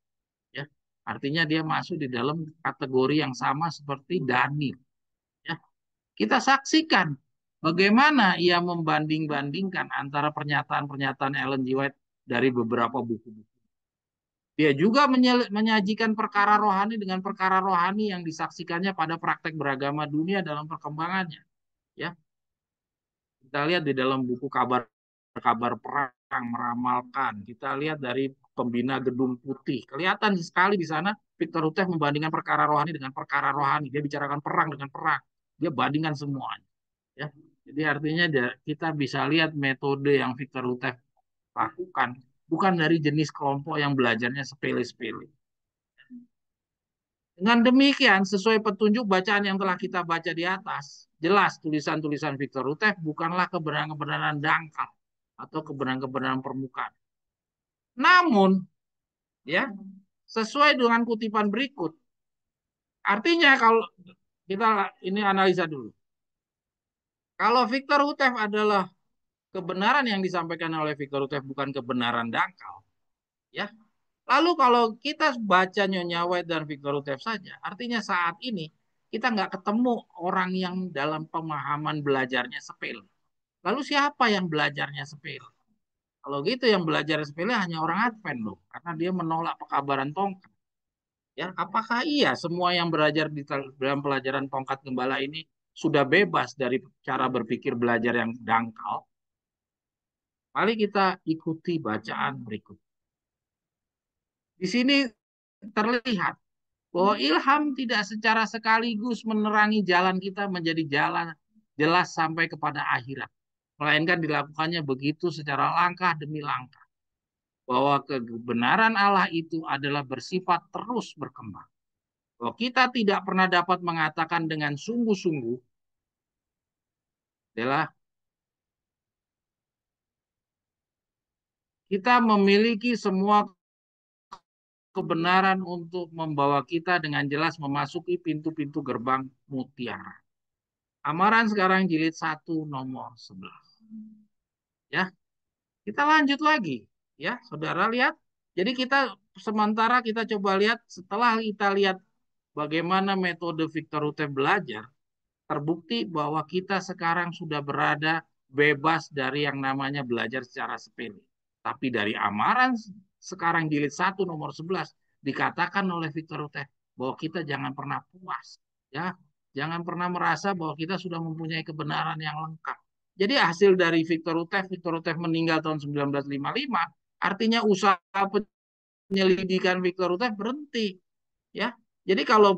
Ya, artinya dia masuk di dalam kategori yang sama seperti Daniel. Ya, kita saksikan bagaimana ia membanding-bandingkan antara pernyataan-pernyataan Ellen G. White dari beberapa buku-buku. Dia juga menyajikan perkara rohani dengan perkara rohani yang disaksikannya pada praktek beragama dunia dalam perkembangannya. Ya, kita lihat di dalam buku kabar perang meramalkan. Kita lihat dari pembina Gedung Putih. Kelihatan sekali di sana Victor Ruteff membandingkan perkara rohani dengan perkara rohani. Dia bicarakan perang dengan perang. Dia bandingkan semuanya. Ya. Jadi artinya kita bisa lihat metode yang Victor Ruteff lakukan bukan dari jenis kelompok yang belajarnya sepele-sepele. Dengan demikian, sesuai petunjuk bacaan yang telah kita baca di atas, jelas tulisan-tulisan Victor Ruteff bukanlah kebenaran-kebenaran dangkal atau kebenaran-kebenaran permukaan. Namun, ya, sesuai dengan kutipan berikut, artinya kalau kita ini analisa dulu. Kalau Victor Ruteff adalah kebenaran yang disampaikan oleh Victor Ruteff bukan kebenaran dangkal, ya. Lalu kalau kita baca Nyonya White dan Victor Ruteff saja, artinya saat ini kita nggak ketemu orang yang dalam pemahaman belajarnya sepele. Lalu siapa yang belajarnya sepele? Kalau gitu yang belajar sepele hanya orang Advent loh, karena dia menolak pekabaran tongkat. Ya, apakah iya semua yang belajar di dalam pelajaran tongkat gembala ini sudah bebas dari cara berpikir belajar yang dangkal? Mari kita ikuti bacaan berikut. Di sini terlihat bahwa ilham tidak secara sekaligus menerangi jalan kita menjadi jalan jelas sampai kepada akhirat. Melainkan dilakukannya begitu secara langkah demi langkah. Bahwa kebenaran Allah itu adalah bersifat terus berkembang. Bahwa kita tidak pernah dapat mengatakan dengan sungguh-sungguh adalah kita memiliki semua kebenaran untuk membawa kita dengan jelas memasuki pintu-pintu gerbang mutiara. Amaran sekarang jilid 1 nomor 11. Ya, kita lanjut lagi. Ya, saudara lihat. Jadi kita sementara kita coba lihat setelah kita lihat bagaimana metode Victor Rutte belajar, terbukti bahwa kita sekarang sudah berada bebas dari yang namanya belajar secara sepele. Tapi dari amaran sekarang jilid 1 nomor 11 dikatakan oleh Victor Rutte bahwa kita jangan pernah puas. Ya, jangan pernah merasa bahwa kita sudah mempunyai kebenaran yang lengkap. Jadi hasil dari Victor Rutte meninggal tahun 1955, artinya usaha penyelidikan Victor Rutte berhenti. Ya, jadi kalau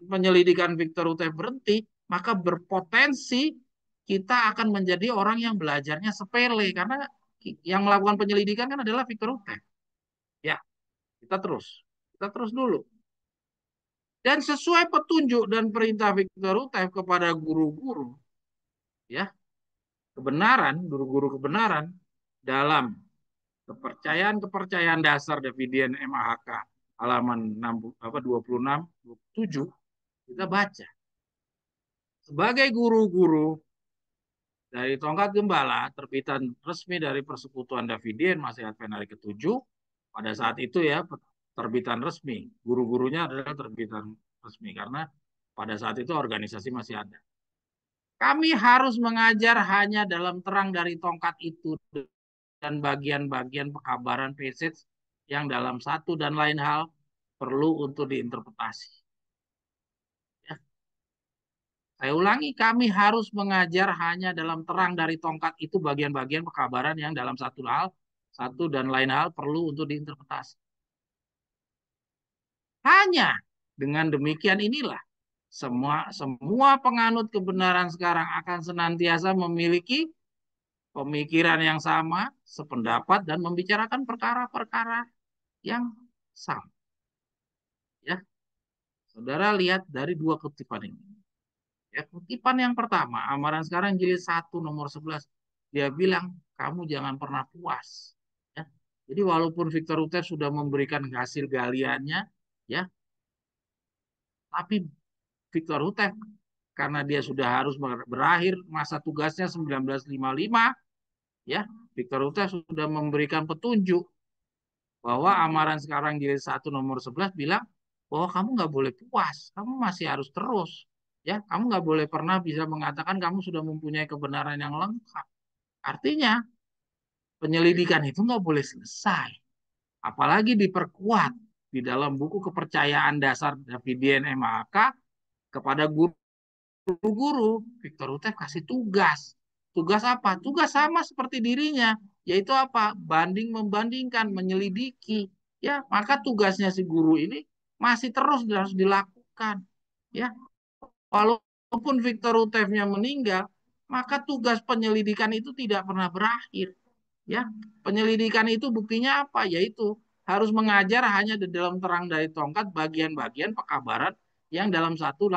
penyelidikan Victor Rutte berhenti, maka berpotensi kita akan menjadi orang yang belajarnya sepele karena yang melakukan penyelidikan kan adalah Victor Rutte. Ya, kita terus dulu. Dan sesuai petunjuk dan perintah Victor Rutte kepada guru-guru, ya, guru-guru kebenaran dalam kepercayaan dasar Davidian MAHK halaman 26 27 kita baca sebagai guru-guru dari tongkat gembala terbitan resmi dari Persekutuan Davidian Masih Advent hari ke-7 pada saat itu ya terbitan resmi guru-gurunya adalah terbitan resmi karena pada saat itu organisasi masih ada. Kami harus mengajar hanya dalam terang dari tongkat itu dan bagian-bagian pekabaran passage yang dalam satu dan lain hal perlu untuk diinterpretasi. Ya. Saya ulangi, kami harus mengajar hanya dalam terang dari tongkat itu bagian-bagian pekabaran yang dalam satu dan lain hal perlu untuk diinterpretasi. Hanya dengan demikian inilah semua penganut kebenaran sekarang akan senantiasa memiliki pemikiran yang sama, sependapat dan membicarakan perkara-perkara yang sama. Ya, saudara lihat dari dua kutipan ini. Ya, kutipan yang pertama, amaran sekarang jilid 1 nomor 11. Dia bilang, kamu jangan pernah puas. Ya. Jadi walaupun Victor Rutte sudah memberikan hasil galiannya, ya, tapi Victor Rutte karena dia sudah harus berakhir masa tugasnya 1955, ya, Victor Rutte sudah memberikan petunjuk bahwa amaran sekarang jilid 1 nomor 11 bilang bahwa kamu nggak boleh puas, kamu masih harus terus. Ya, kamu nggak boleh pernah bisa mengatakan kamu sudah mempunyai kebenaran yang lengkap. Artinya, penyelidikan itu nggak boleh selesai. Apalagi diperkuat di dalam buku kepercayaan dasar Davidian MAK kepada guru-guru. Victor Rutte kasih tugas. Tugas apa? Tugas sama seperti dirinya, yaitu apa? Banding-membandingkan, menyelidiki. Ya, maka tugasnya si guru ini masih terus harus dilakukan. Ya, walaupun Victor Rutte-nya meninggal, maka tugas penyelidikan itu tidak pernah berakhir. Ya, penyelidikan itu buktinya apa? Yaitu harus mengajar hanya di dalam terang dari tongkat bagian-bagian pekabaran yang dalam satu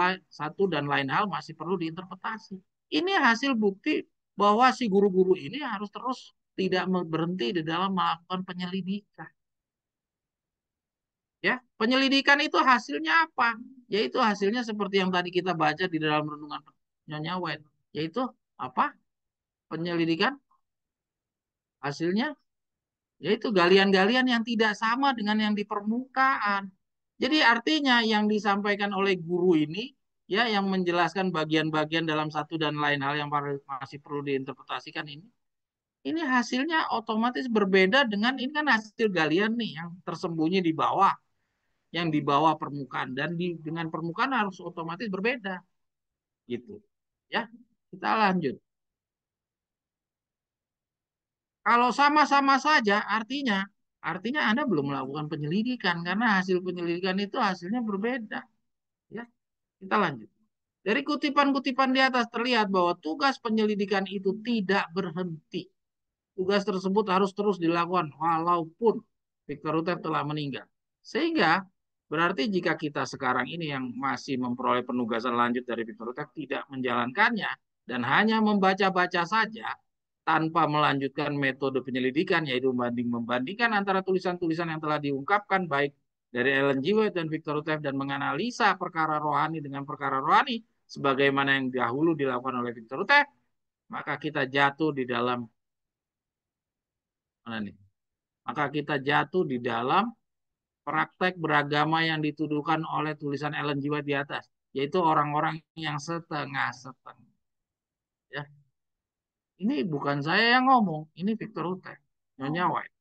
dan lain hal masih perlu diinterpretasi. Ini hasil bukti bahwa si guru-guru ini harus terus tidak berhenti di dalam melakukan penyelidikan. Ya, penyelidikan itu hasilnya apa? Yaitu hasilnya seperti yang tadi kita baca di dalam renungan Nyonya White, yaitu apa? Penyelidikan hasilnya yaitu galian-galian yang tidak sama dengan yang di permukaan. Jadi artinya yang disampaikan oleh guru ini ya yang menjelaskan bagian-bagian dalam satu dan lain hal yang masih perlu diinterpretasikan ini hasilnya otomatis berbeda dengan ini kan hasil galian nih yang tersembunyi di bawah, yang di bawah permukaan dan dengan permukaan harus otomatis berbeda gitu. Ya, kita lanjut. Kalau sama-sama saja artinya artinya Anda belum melakukan penyelidikan karena hasil penyelidikan itu hasilnya berbeda. Ya, kita lanjut. Dari kutipan-kutipan di atas terlihat bahwa tugas penyelidikan itu tidak berhenti. Tugas tersebut harus terus dilakukan walaupun Victor Rutev telah meninggal. Sehingga berarti jika kita sekarang ini yang masih memperoleh penugasan lanjut dari Victor Rutev tidak menjalankannya dan hanya membaca-baca saja tanpa melanjutkan metode penyelidikan yaitu membanding-membandingkan antara tulisan-tulisan yang telah diungkapkan baik dari Ellen G. White dan Victor Rutev dan menganalisa perkara rohani dengan perkara rohani sebagaimana yang dahulu dilakukan oleh Victor Rutev, maka kita jatuh di dalam mana nih? Maka kita jatuh di dalam praktek beragama yang dituduhkan oleh tulisan Ellen G. White di atas, yaitu orang-orang yang setengah-setengah. Ya, ini bukan saya yang ngomong, ini Victor Hutek, Nyonya White.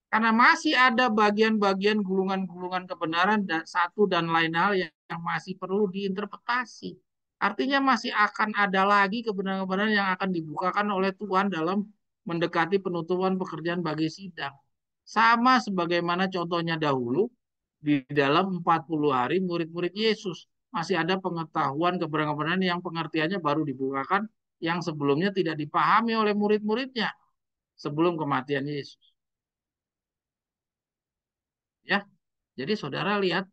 Karena masih ada bagian-bagian gulungan-gulungan kebenaran dan satu dan lain hal yang masih perlu diinterpretasi. Artinya masih akan ada lagi kebenaran-kebenaran yang akan dibukakan oleh Tuhan dalam mendekati penutupan pekerjaan bagi sidang. Sama sebagaimana contohnya dahulu di dalam 40 hari murid-murid Yesus. Masih ada pengetahuan kebenaran-kebenaran yang pengertiannya baru dibukakan yang sebelumnya tidak dipahami oleh murid-muridnya sebelum kematian Yesus. Ya, jadi saudara lihat,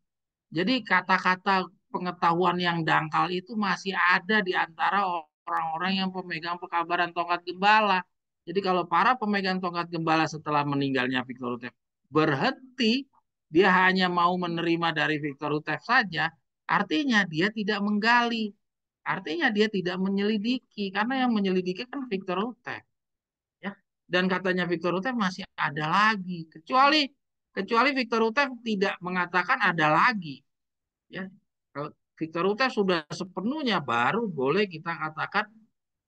jadi kata-kata pengetahuan yang dangkal itu masih ada di antara orang-orang yang pemegang pekabaran tongkat gembala. Jadi kalau para pemegang tongkat gembala setelah meninggalnya Victor Rutev berhenti, dia hanya mau menerima dari Victor Rutev saja, artinya dia tidak menggali. Artinya dia tidak menyelidiki, karena yang menyelidiki kan Victor Rutev. Ya. Dan katanya Victor Rutev masih ada lagi, kecuali Victor Rutev tidak mengatakan ada lagi. Ya, kalau Victor Rutev sudah sepenuhnya baru boleh kita katakan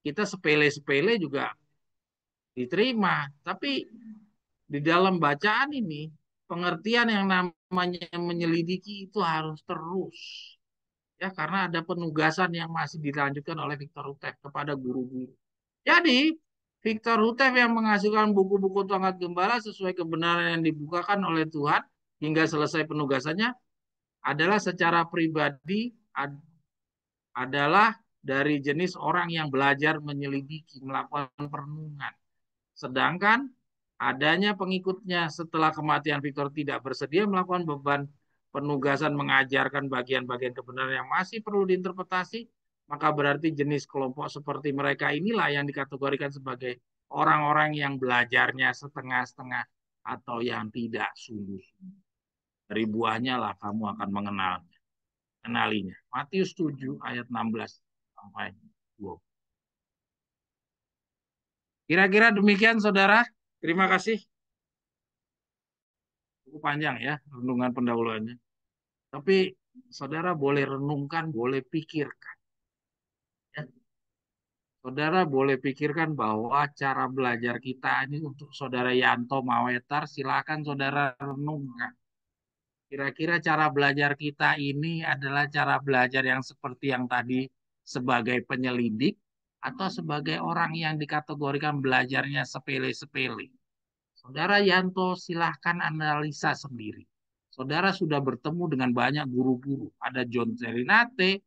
kita sepele-sepele juga diterima. Tapi di dalam bacaan ini pengertian yang namanya menyelidiki itu harus terus. Ya, karena ada penugasan yang masih dilanjutkan oleh Victor Rutev kepada guru-guru. Jadi, Victor Rutev yang menghasilkan buku-buku tongkat gembala sesuai kebenaran yang dibukakan oleh Tuhan hingga selesai penugasannya adalah secara pribadi adalah dari jenis orang yang belajar menyelidiki, melakukan perenungan. Sedangkan adanya pengikutnya setelah kematian Victor tidak bersedia melakukan beban penugasan mengajarkan bagian-bagian kebenaran yang masih perlu diinterpretasi, maka berarti jenis kelompok seperti mereka inilah yang dikategorikan sebagai orang-orang yang belajarnya setengah-setengah atau yang tidak sungguh. Dari buahnya lah kamu akan mengenalinya. Matius 7 ayat 16 sampai 20. Kira-kira demikian saudara. Terima kasih. Cukup panjang ya renungan pendahuluannya. Tapi saudara boleh renungkan, boleh pikirkan. Ya. Saudara boleh pikirkan bahwa cara belajar kita ini untuk saudara Yanto Mawetar, silakan saudara renungkan. Kira-kira cara belajar kita ini adalah cara belajar yang seperti yang tadi sebagai penyelidik atau sebagai orang yang dikategorikan belajarnya sepele-sepele. Saudara Yanto, silahkan analisa sendiri. Saudara sudah bertemu dengan banyak guru-guru. Ada John Serinate,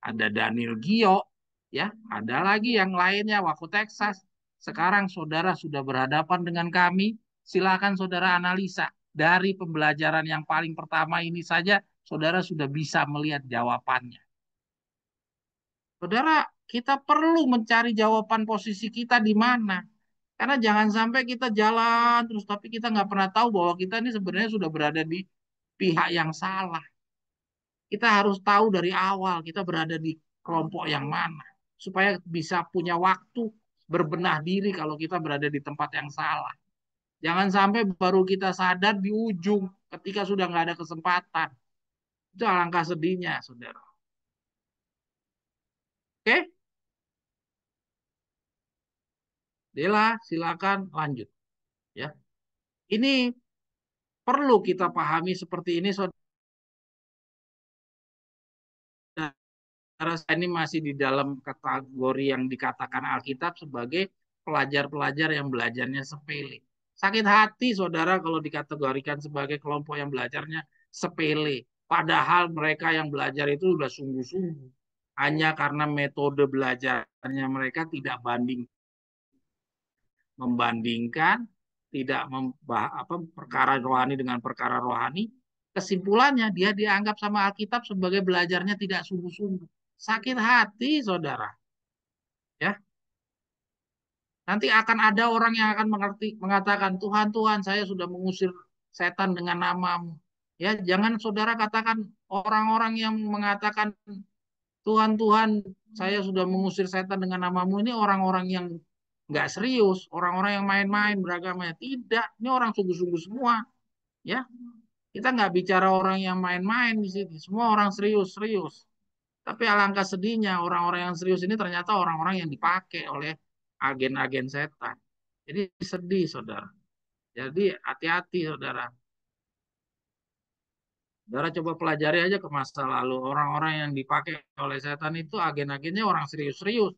ada Daniel Gio, ya, ada lagi yang lainnya, Waku Texas. Sekarang saudara sudah berhadapan dengan kami, silahkan saudara analisa. Dari pembelajaran yang paling pertama ini saja, saudara sudah bisa melihat jawabannya. Saudara, kita perlu mencari jawaban posisi kita di mana. Karena jangan sampai kita jalan terus tapi kita nggak pernah tahu bahwa kita ini sebenarnya sudah berada di pihak yang salah. Kita harus tahu dari awal kita berada di kelompok yang mana. Supaya bisa punya waktu berbenah diri kalau kita berada di tempat yang salah. Jangan sampai baru kita sadar di ujung ketika sudah nggak ada kesempatan. Itu alangkah sedihnya, saudara. Oke? Dela, silakan lanjut. Ya, ini perlu kita pahami seperti ini, saudara. Ini masih di dalam kategori yang dikatakan Alkitab sebagai pelajar-pelajar yang belajarnya sepele. Sakit hati saudara kalau dikategorikan sebagai kelompok yang belajarnya sepele. Padahal mereka yang belajar itu sudah sungguh-sungguh. Hanya karena metode belajarnya mereka tidak membandingkan, tidak perkara rohani dengan perkara rohani. Kesimpulannya dia dianggap sama Alkitab sebagai belajarnya tidak sungguh-sungguh. Sakit hati saudara. Ya, nanti akan ada orang yang akan mengatakan, Tuhan, Tuhan, saya sudah mengusir setan dengan namamu. Ya, jangan saudara katakan orang-orang yang mengatakan, Tuhan, Tuhan, saya sudah mengusir setan dengan namamu. Ini orang-orang yang nggak serius, orang-orang yang main-main beragamanya. Tidak, ini orang sungguh-sungguh semua. Ya, kita nggak bicara orang yang main-main di sini. Semua orang serius-serius. Tapi alangkah sedihnya orang-orang yang serius ini ternyata orang-orang yang dipakai oleh agen-agen setan. Jadi sedih, saudara. Jadi hati-hati, saudara. Saudara coba pelajari aja ke masa lalu. Orang-orang yang dipakai oleh setan itu agen-agennya orang serius-serius.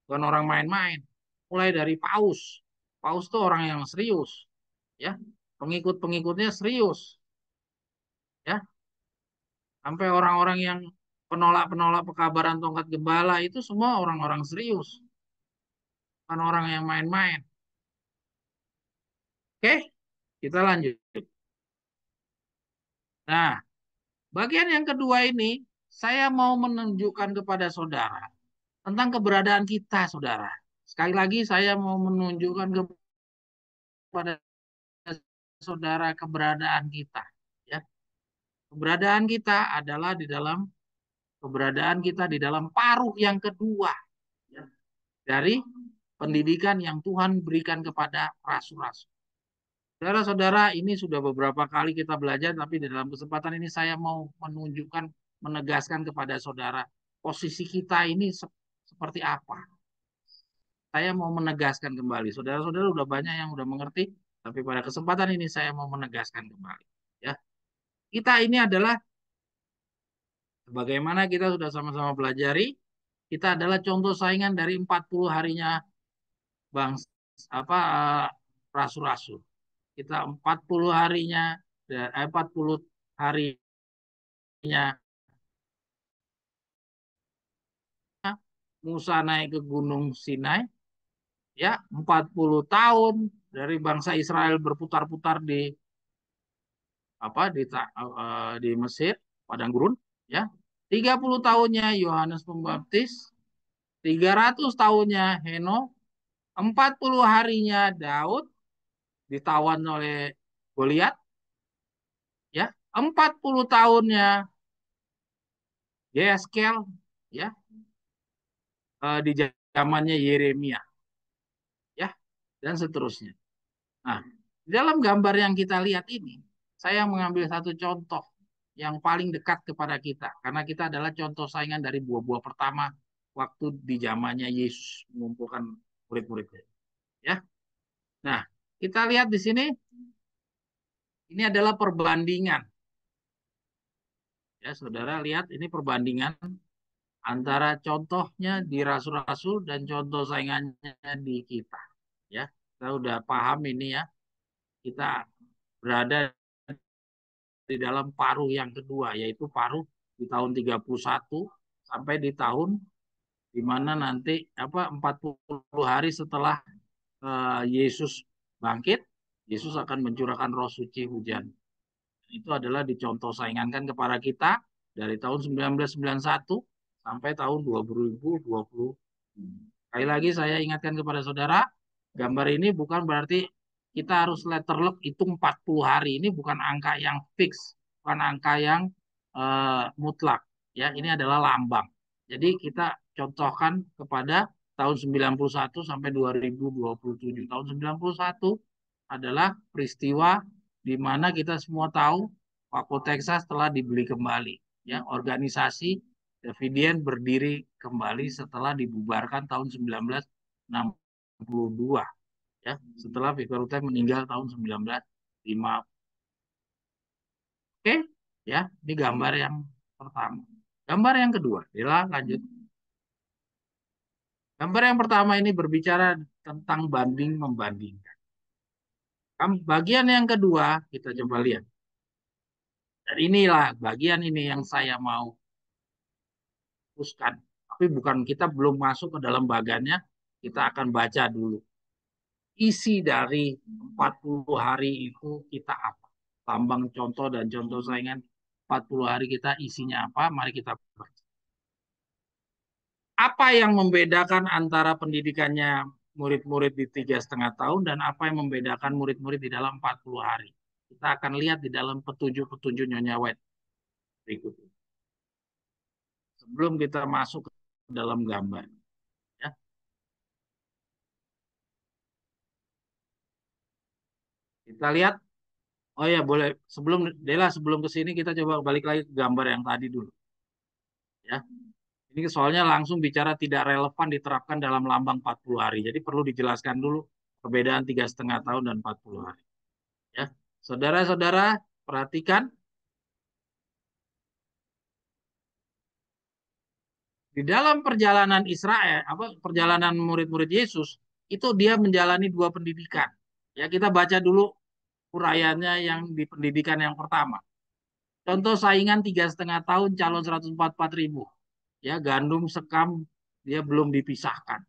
Bukan orang main-main. Mulai dari Paus. Paus itu orang yang serius. Ya, pengikut-pengikutnya serius. Ya, sampai orang-orang yang penolak-penolak pekabaran tongkat gembala itu semua orang-orang serius. Bukan orang yang main-main. Oke, kita lanjut. Nah, bagian yang kedua ini, saya mau menunjukkan kepada saudara tentang keberadaan kita, saudara. Sekali lagi, saya mau menunjukkan kepada saudara keberadaan kita. Ya, keberadaan kita adalah di dalam paruh yang kedua, ya, dari pendidikan yang Tuhan berikan kepada rasul-rasul. Saudara-saudara, ini sudah beberapa kali kita belajar, tapi di dalam kesempatan ini saya mau menunjukkan, menegaskan kepada saudara, posisi kita ini seperti apa. Saya mau menegaskan kembali. Saudara-saudara sudah banyak yang sudah mengerti, tapi pada kesempatan ini saya mau menegaskan kembali. Ya, kita ini adalah, bagaimana kita sudah sama-sama pelajari, kita adalah contoh saingan dari 40 harinya bangsa rasul-rasul. Kita 40 harinya, 40 harinya Musa naik ke Gunung Sinai, ya, 40 tahun dari bangsa Israel berputar-putar di Mesir, padang gurun, ya. 30 tahunnya Yohanes Pembaptis, 300 tahunnya Henokh, 40 harinya Daud ditawan oleh Goliat, ya. 40 tahunnya Yeskel, ya, di zamannya Yeremia, ya, dan seterusnya. Nah, dalam gambar yang kita lihat ini, saya mengambil satu contoh yang paling dekat kepada kita, karena kita adalah contoh saingan dari buah-buah pertama waktu di zamannya Yesus mengumpulkan murid-muridnya. Ya, nah, kita lihat di sini, ini adalah perbandingan. Ya, saudara lihat ini perbandingan antara contohnya di rasul-rasul dan contoh saingannya di kita. Ya, kita udah paham ini ya. Kita berada di dalam paruh yang kedua, yaitu paruh di tahun 31 sampai di tahun di mana nanti 40 hari setelah Yesus bangkit, Yesus akan mencurahkan Roh Suci hujan. Itu adalah dicontoh saingankan kepada kita dari tahun 1991 sampai tahun 2020. Sekali lagi saya ingatkan kepada saudara, gambar ini bukan berarti kita harus letterlock hitung 40 hari. Ini bukan angka yang fix, bukan angka yang mutlak. Ya, ini adalah lambang. Jadi kita contohkan kepada tahun 91 sampai 2027. Tahun 91 adalah peristiwa di mana kita semua tahu Waco Texas telah dibeli kembali. Ya, organisasi Davidian berdiri kembali setelah dibubarkan tahun 1962. Ya, setelah Victor Hutai meninggal tahun 1950. Oke, ya, ini gambar yang pertama. Gambar yang kedua, adalah lanjut. Gambar yang pertama ini berbicara tentang banding membandingkan. Bagian yang kedua, kita coba lihat. Dan inilah bagian ini yang saya mau fokuskan. Tapi bukan, kita belum masuk ke dalam bagiannya, kita akan baca dulu. Isi dari 40 hari itu kita apa? Tambang contoh dan contoh saingan 40 hari kita isinya apa? Mari kita baca. Apa yang membedakan antara pendidikannya murid-murid di 3,5 tahun dan apa yang membedakan murid-murid di dalam 40 hari? Kita akan lihat di dalam petunjuk-petunjuk Nyonya White berikut ini. Sebelum kita masuk ke dalam gambar. Ya. Kita lihat. Oh ya, boleh. Sebelum Dela, sebelum ke sini kita coba balik lagi ke gambar yang tadi dulu. Ya. Ini soalnya langsung bicara tidak relevan diterapkan dalam lambang 40 hari. Jadi perlu dijelaskan dulu perbedaan 3,5 tahun dan 40 hari. Ya. Saudara-saudara, perhatikan di dalam perjalanan Israel, perjalanan murid-murid Yesus, itu dia menjalani dua pendidikan. Ya, kita baca dulu uraiannya yang di pendidikan yang pertama. Contoh saingan 3,5 tahun calon 144.000. Ya, gandum sekam dia belum dipisahkan.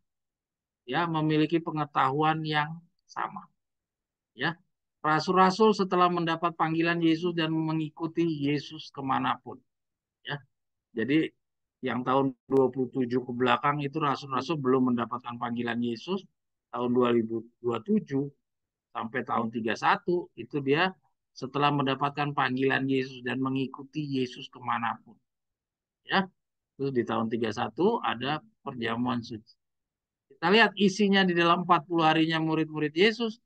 Ya, memiliki pengetahuan yang sama. Ya, rasul-rasul setelah mendapat panggilan Yesus dan mengikuti Yesus kemanapun. Ya, jadi yang tahun 27 ke belakang itu rasul-rasul belum mendapatkan panggilan Yesus. Tahun 2027 sampai tahun 31 itu dia setelah mendapatkan panggilan Yesus dan mengikuti Yesus kemanapun. Ya, terus di tahun 31 ada perjamuan suci. Kita lihat isinya di dalam 40 harinya murid-murid Yesus.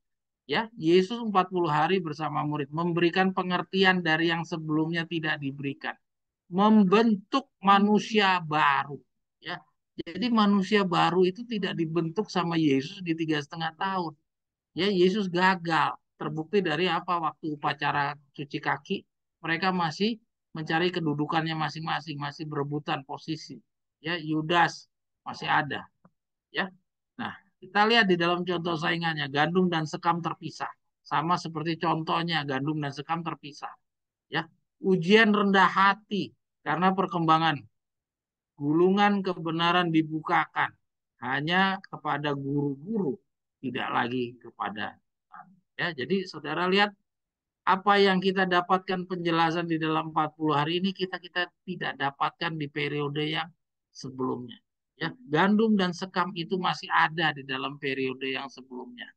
Ya, Yesus 40 hari bersama murid memberikan pengertian dari yang sebelumnya tidak diberikan. Membentuk manusia baru. Ya, jadi manusia baru itu tidak dibentuk sama Yesus di 3,5 tahun. Ya, Yesus gagal. Terbukti dari apa? Waktu upacara cuci kaki, mereka masih mencari kedudukannya masing-masing, masih berebutan posisi. Ya, Yudas masih ada. Ya, nah kita lihat di dalam contoh saingannya, gandum dan sekam terpisah. Sama seperti contohnya, gandum dan sekam terpisah. Ya, ujian rendah hati karena perkembangan gulungan kebenaran dibukakan hanya kepada guru-guru, tidak lagi kepada. Ya, jadi saudara lihat apa yang kita dapatkan penjelasan di dalam 40 hari ini kita kita tidak dapatkan di periode yang sebelumnya. Ya, gandum dan sekam itu masih ada di dalam periode yang sebelumnya.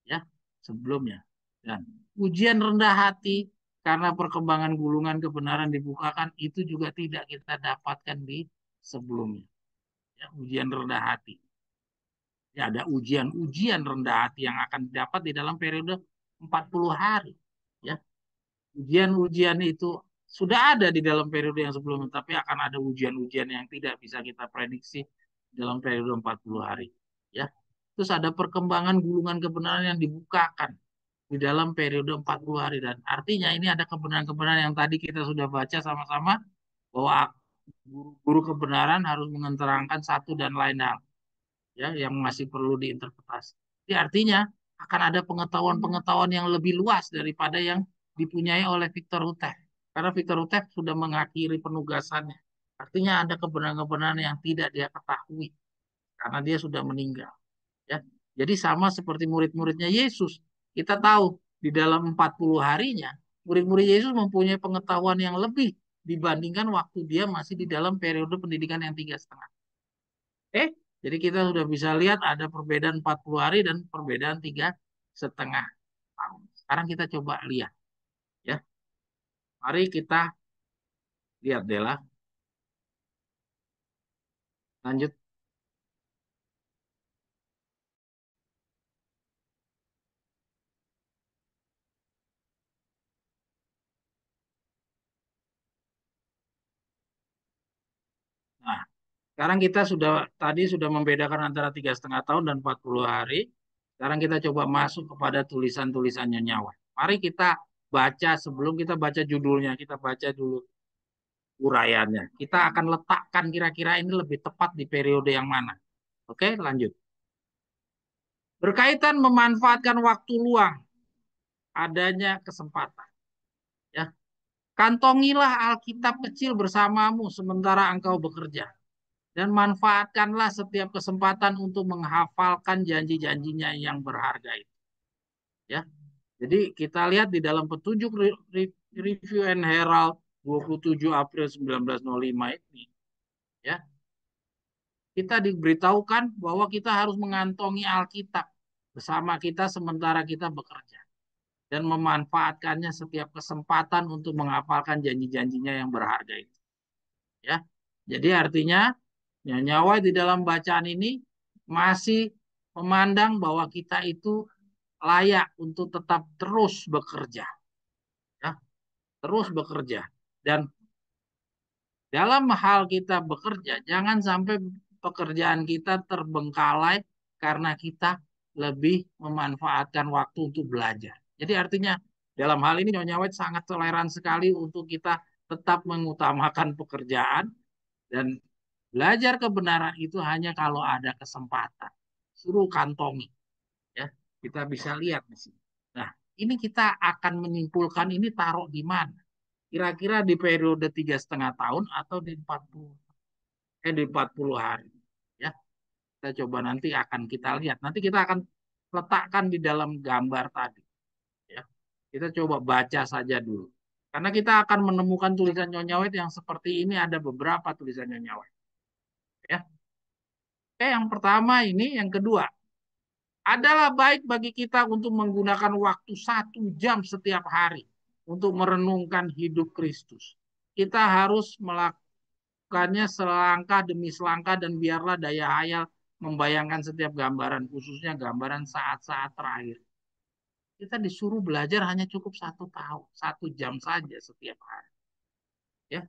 Ya, sebelumnya. Dan ujian rendah hati karena perkembangan gulungan kebenaran dibukakan itu juga tidak kita dapatkan di sebelumnya. Ya, ujian rendah hati. Ya, ada ujian-ujian rendah hati yang akan didapat di dalam periode 40 hari. Ya, ujian-ujian itu sudah ada di dalam periode yang sebelumnya, tapi akan ada ujian-ujian yang tidak bisa kita prediksi dalam periode 40 hari. Ya. Terus ada perkembangan gulungan kebenaran yang dibukakan di dalam periode 40 hari. Dan artinya ini ada kebenaran-kebenaran yang tadi kita sudah baca sama-sama, bahwa guru-guru kebenaran harus menerangkan satu dan lain hal, ya, yang masih perlu diinterpretasi. Jadi artinya akan ada pengetahuan-pengetahuan yang lebih luas daripada yang dipunyai oleh Victor Hutef. Karena Victor Hutef sudah mengakhiri penugasannya. Artinya ada kebenaran-kebenaran yang tidak dia ketahui karena dia sudah meninggal. Ya. Jadi sama seperti murid-muridnya Yesus. Kita tahu di dalam 40 harinya murid-murid Yesus mempunyai pengetahuan yang lebih dibandingkan waktu dia masih di dalam periode pendidikan yang 3,5. Jadi kita sudah bisa lihat ada perbedaan 40 hari dan perbedaan 3,5 tahun. Sekarang kita coba lihat. Ya, mari kita lihat Dela. Lanjut. Nah, sekarang kita tadi sudah membedakan antara 3,5 tahun dan 40 hari. Sekarang kita coba masuk kepada tulisan-tulisannya nyawa. Mari kita baca, sebelum kita baca judulnya, kita baca dulu uraiannya. Kita akan letakkan kira-kira ini lebih tepat di periode yang mana. Oke, lanjut. Berkaitan memanfaatkan waktu luang. adanya kesempatan. Ya, kantongilah Alkitab kecil bersamamu sementara engkau bekerja dan manfaatkanlah setiap kesempatan untuk menghafalkan janji-janjinya yang berharga itu. Ya, jadi kita lihat di dalam petunjuk Review and Herald 27 April 1905 ini, ya, kita diberitahukan bahwa kita harus mengantongi Alkitab bersama kita sementara kita bekerja dan memanfaatkannya setiap kesempatan untuk menghafalkan janji-janjinya yang berharga itu. Ya, jadi artinya Nyonya White di dalam bacaan ini masih memandang bahwa kita itu layak untuk tetap terus bekerja, ya, terus bekerja. Dan dalam hal kita bekerja, jangan sampai pekerjaan kita terbengkalai karena kita lebih memanfaatkan waktu untuk belajar. Jadi artinya dalam hal ini Nyonya White sangat toleran sekali untuk kita tetap mengutamakan pekerjaan dan belajar kebenaran itu hanya kalau ada kesempatan. Suruh kantongi. Ya, kita bisa lihat di sini. Nah, ini kita akan menyimpulkan ini taruh di mana? Kira-kira di periode 3,5 tahun atau di 40 hari. Ya, kita coba nanti akan kita lihat. Nanti kita akan letakkan di dalam gambar tadi. Ya, kita coba baca saja dulu. Karena kita akan menemukan tulisan Nyonya White yang seperti ini ada beberapa tulisan Nyonya White. Ya, oke, yang pertama ini, yang kedua adalah baik bagi kita untuk menggunakan waktu 1 jam setiap hari untuk merenungkan hidup Kristus. Kita harus melakukannya selangkah demi selangkah dan biarlah daya hayal membayangkan setiap gambaran, khususnya gambaran saat-saat terakhir. Kita disuruh belajar hanya cukup 1 tahun, 1 jam saja setiap hari. Ya,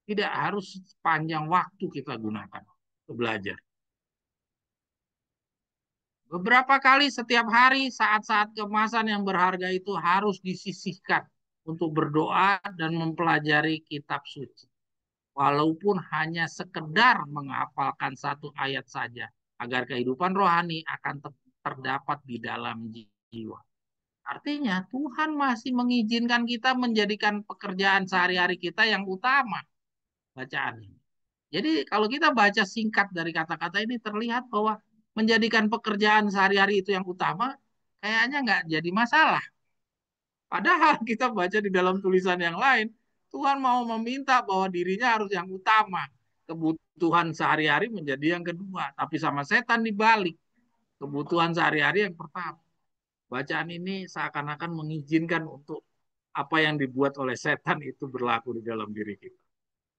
tidak harus sepanjang waktu kita gunakan untuk belajar. Beberapa kali setiap hari saat-saat keemasan yang berharga itu harus disisihkan untuk berdoa dan mempelajari kitab suci. Walaupun hanya sekedar menghafalkan satu ayat saja, agar kehidupan rohani akan terdapat di dalam jiwa. Artinya Tuhan masih mengizinkan kita menjadikan pekerjaan sehari-hari kita yang utama bacaan ini. Jadi kalau kita baca singkat dari kata-kata ini terlihat bahwa menjadikan pekerjaan sehari-hari itu yang utama kayaknya nggak jadi masalah. Padahal kita baca di dalam tulisan yang lain, Tuhan mau meminta bahwa dirinya harus yang utama. Kebutuhan sehari-hari menjadi yang kedua. Tapi sama setan dibalik. Kebutuhan sehari-hari yang pertama. Bacaan ini seakan-akan mengizinkan untuk apa yang dibuat oleh setan itu berlaku di dalam diri kita.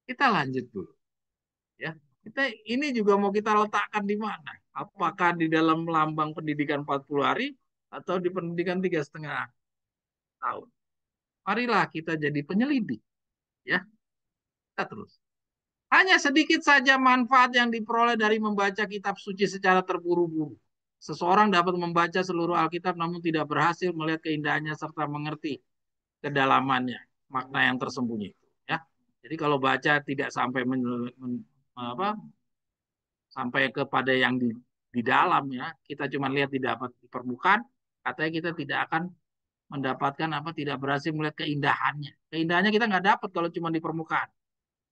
Kita lanjut dulu. Ya, kita ini juga mau kita letakkan di mana? Apakah di dalam lambang pendidikan 40 hari atau di pendidikan 3,5 tahun? Marilah kita jadi penyelidik, ya. Kita terus. Hanya sedikit saja manfaat yang diperoleh dari membaca kitab suci secara terburu-buru. Seseorang dapat membaca seluruh Alkitab namun tidak berhasil melihat keindahannya serta mengerti kedalamannya, makna yang tersembunyi. Ya. Jadi kalau baca tidak sampai sampai kepada yang di dalam, ya, kita cuma lihat di permukaan, katanya kita tidak akan mendapatkan tidak berhasil melihat keindahannya. Keindahannya kita nggak dapat kalau cuma di permukaan.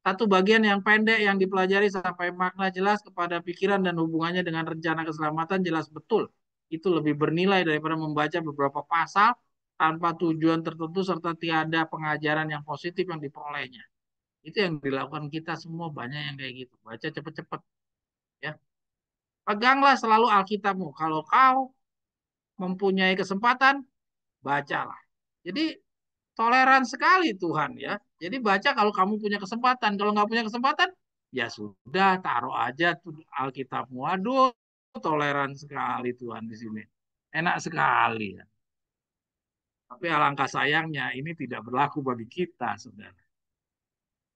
Satu bagian yang pendek yang dipelajari sampai makna jelas kepada pikiran dan hubungannya dengan rencana keselamatan jelas betul. Itu lebih bernilai daripada membaca beberapa pasal tanpa tujuan tertentu serta tiada pengajaran yang positif yang diperolehnya. Itu yang dilakukan kita semua, banyak yang kayak gitu. Baca cepet-cepet. Ya. Peganglah selalu Alkitabmu. Kalau kau mempunyai kesempatan, bacalah. Jadi toleran sekali Tuhan, ya. Jadi baca kalau kamu punya kesempatan. Kalau nggak punya kesempatan, ya sudah, taruh aja tuh Alkitabmu. Aduh, toleran sekali Tuhan di sini. Enak sekali, ya. Tapi alangkah sayangnya ini tidak berlaku bagi kita, saudara.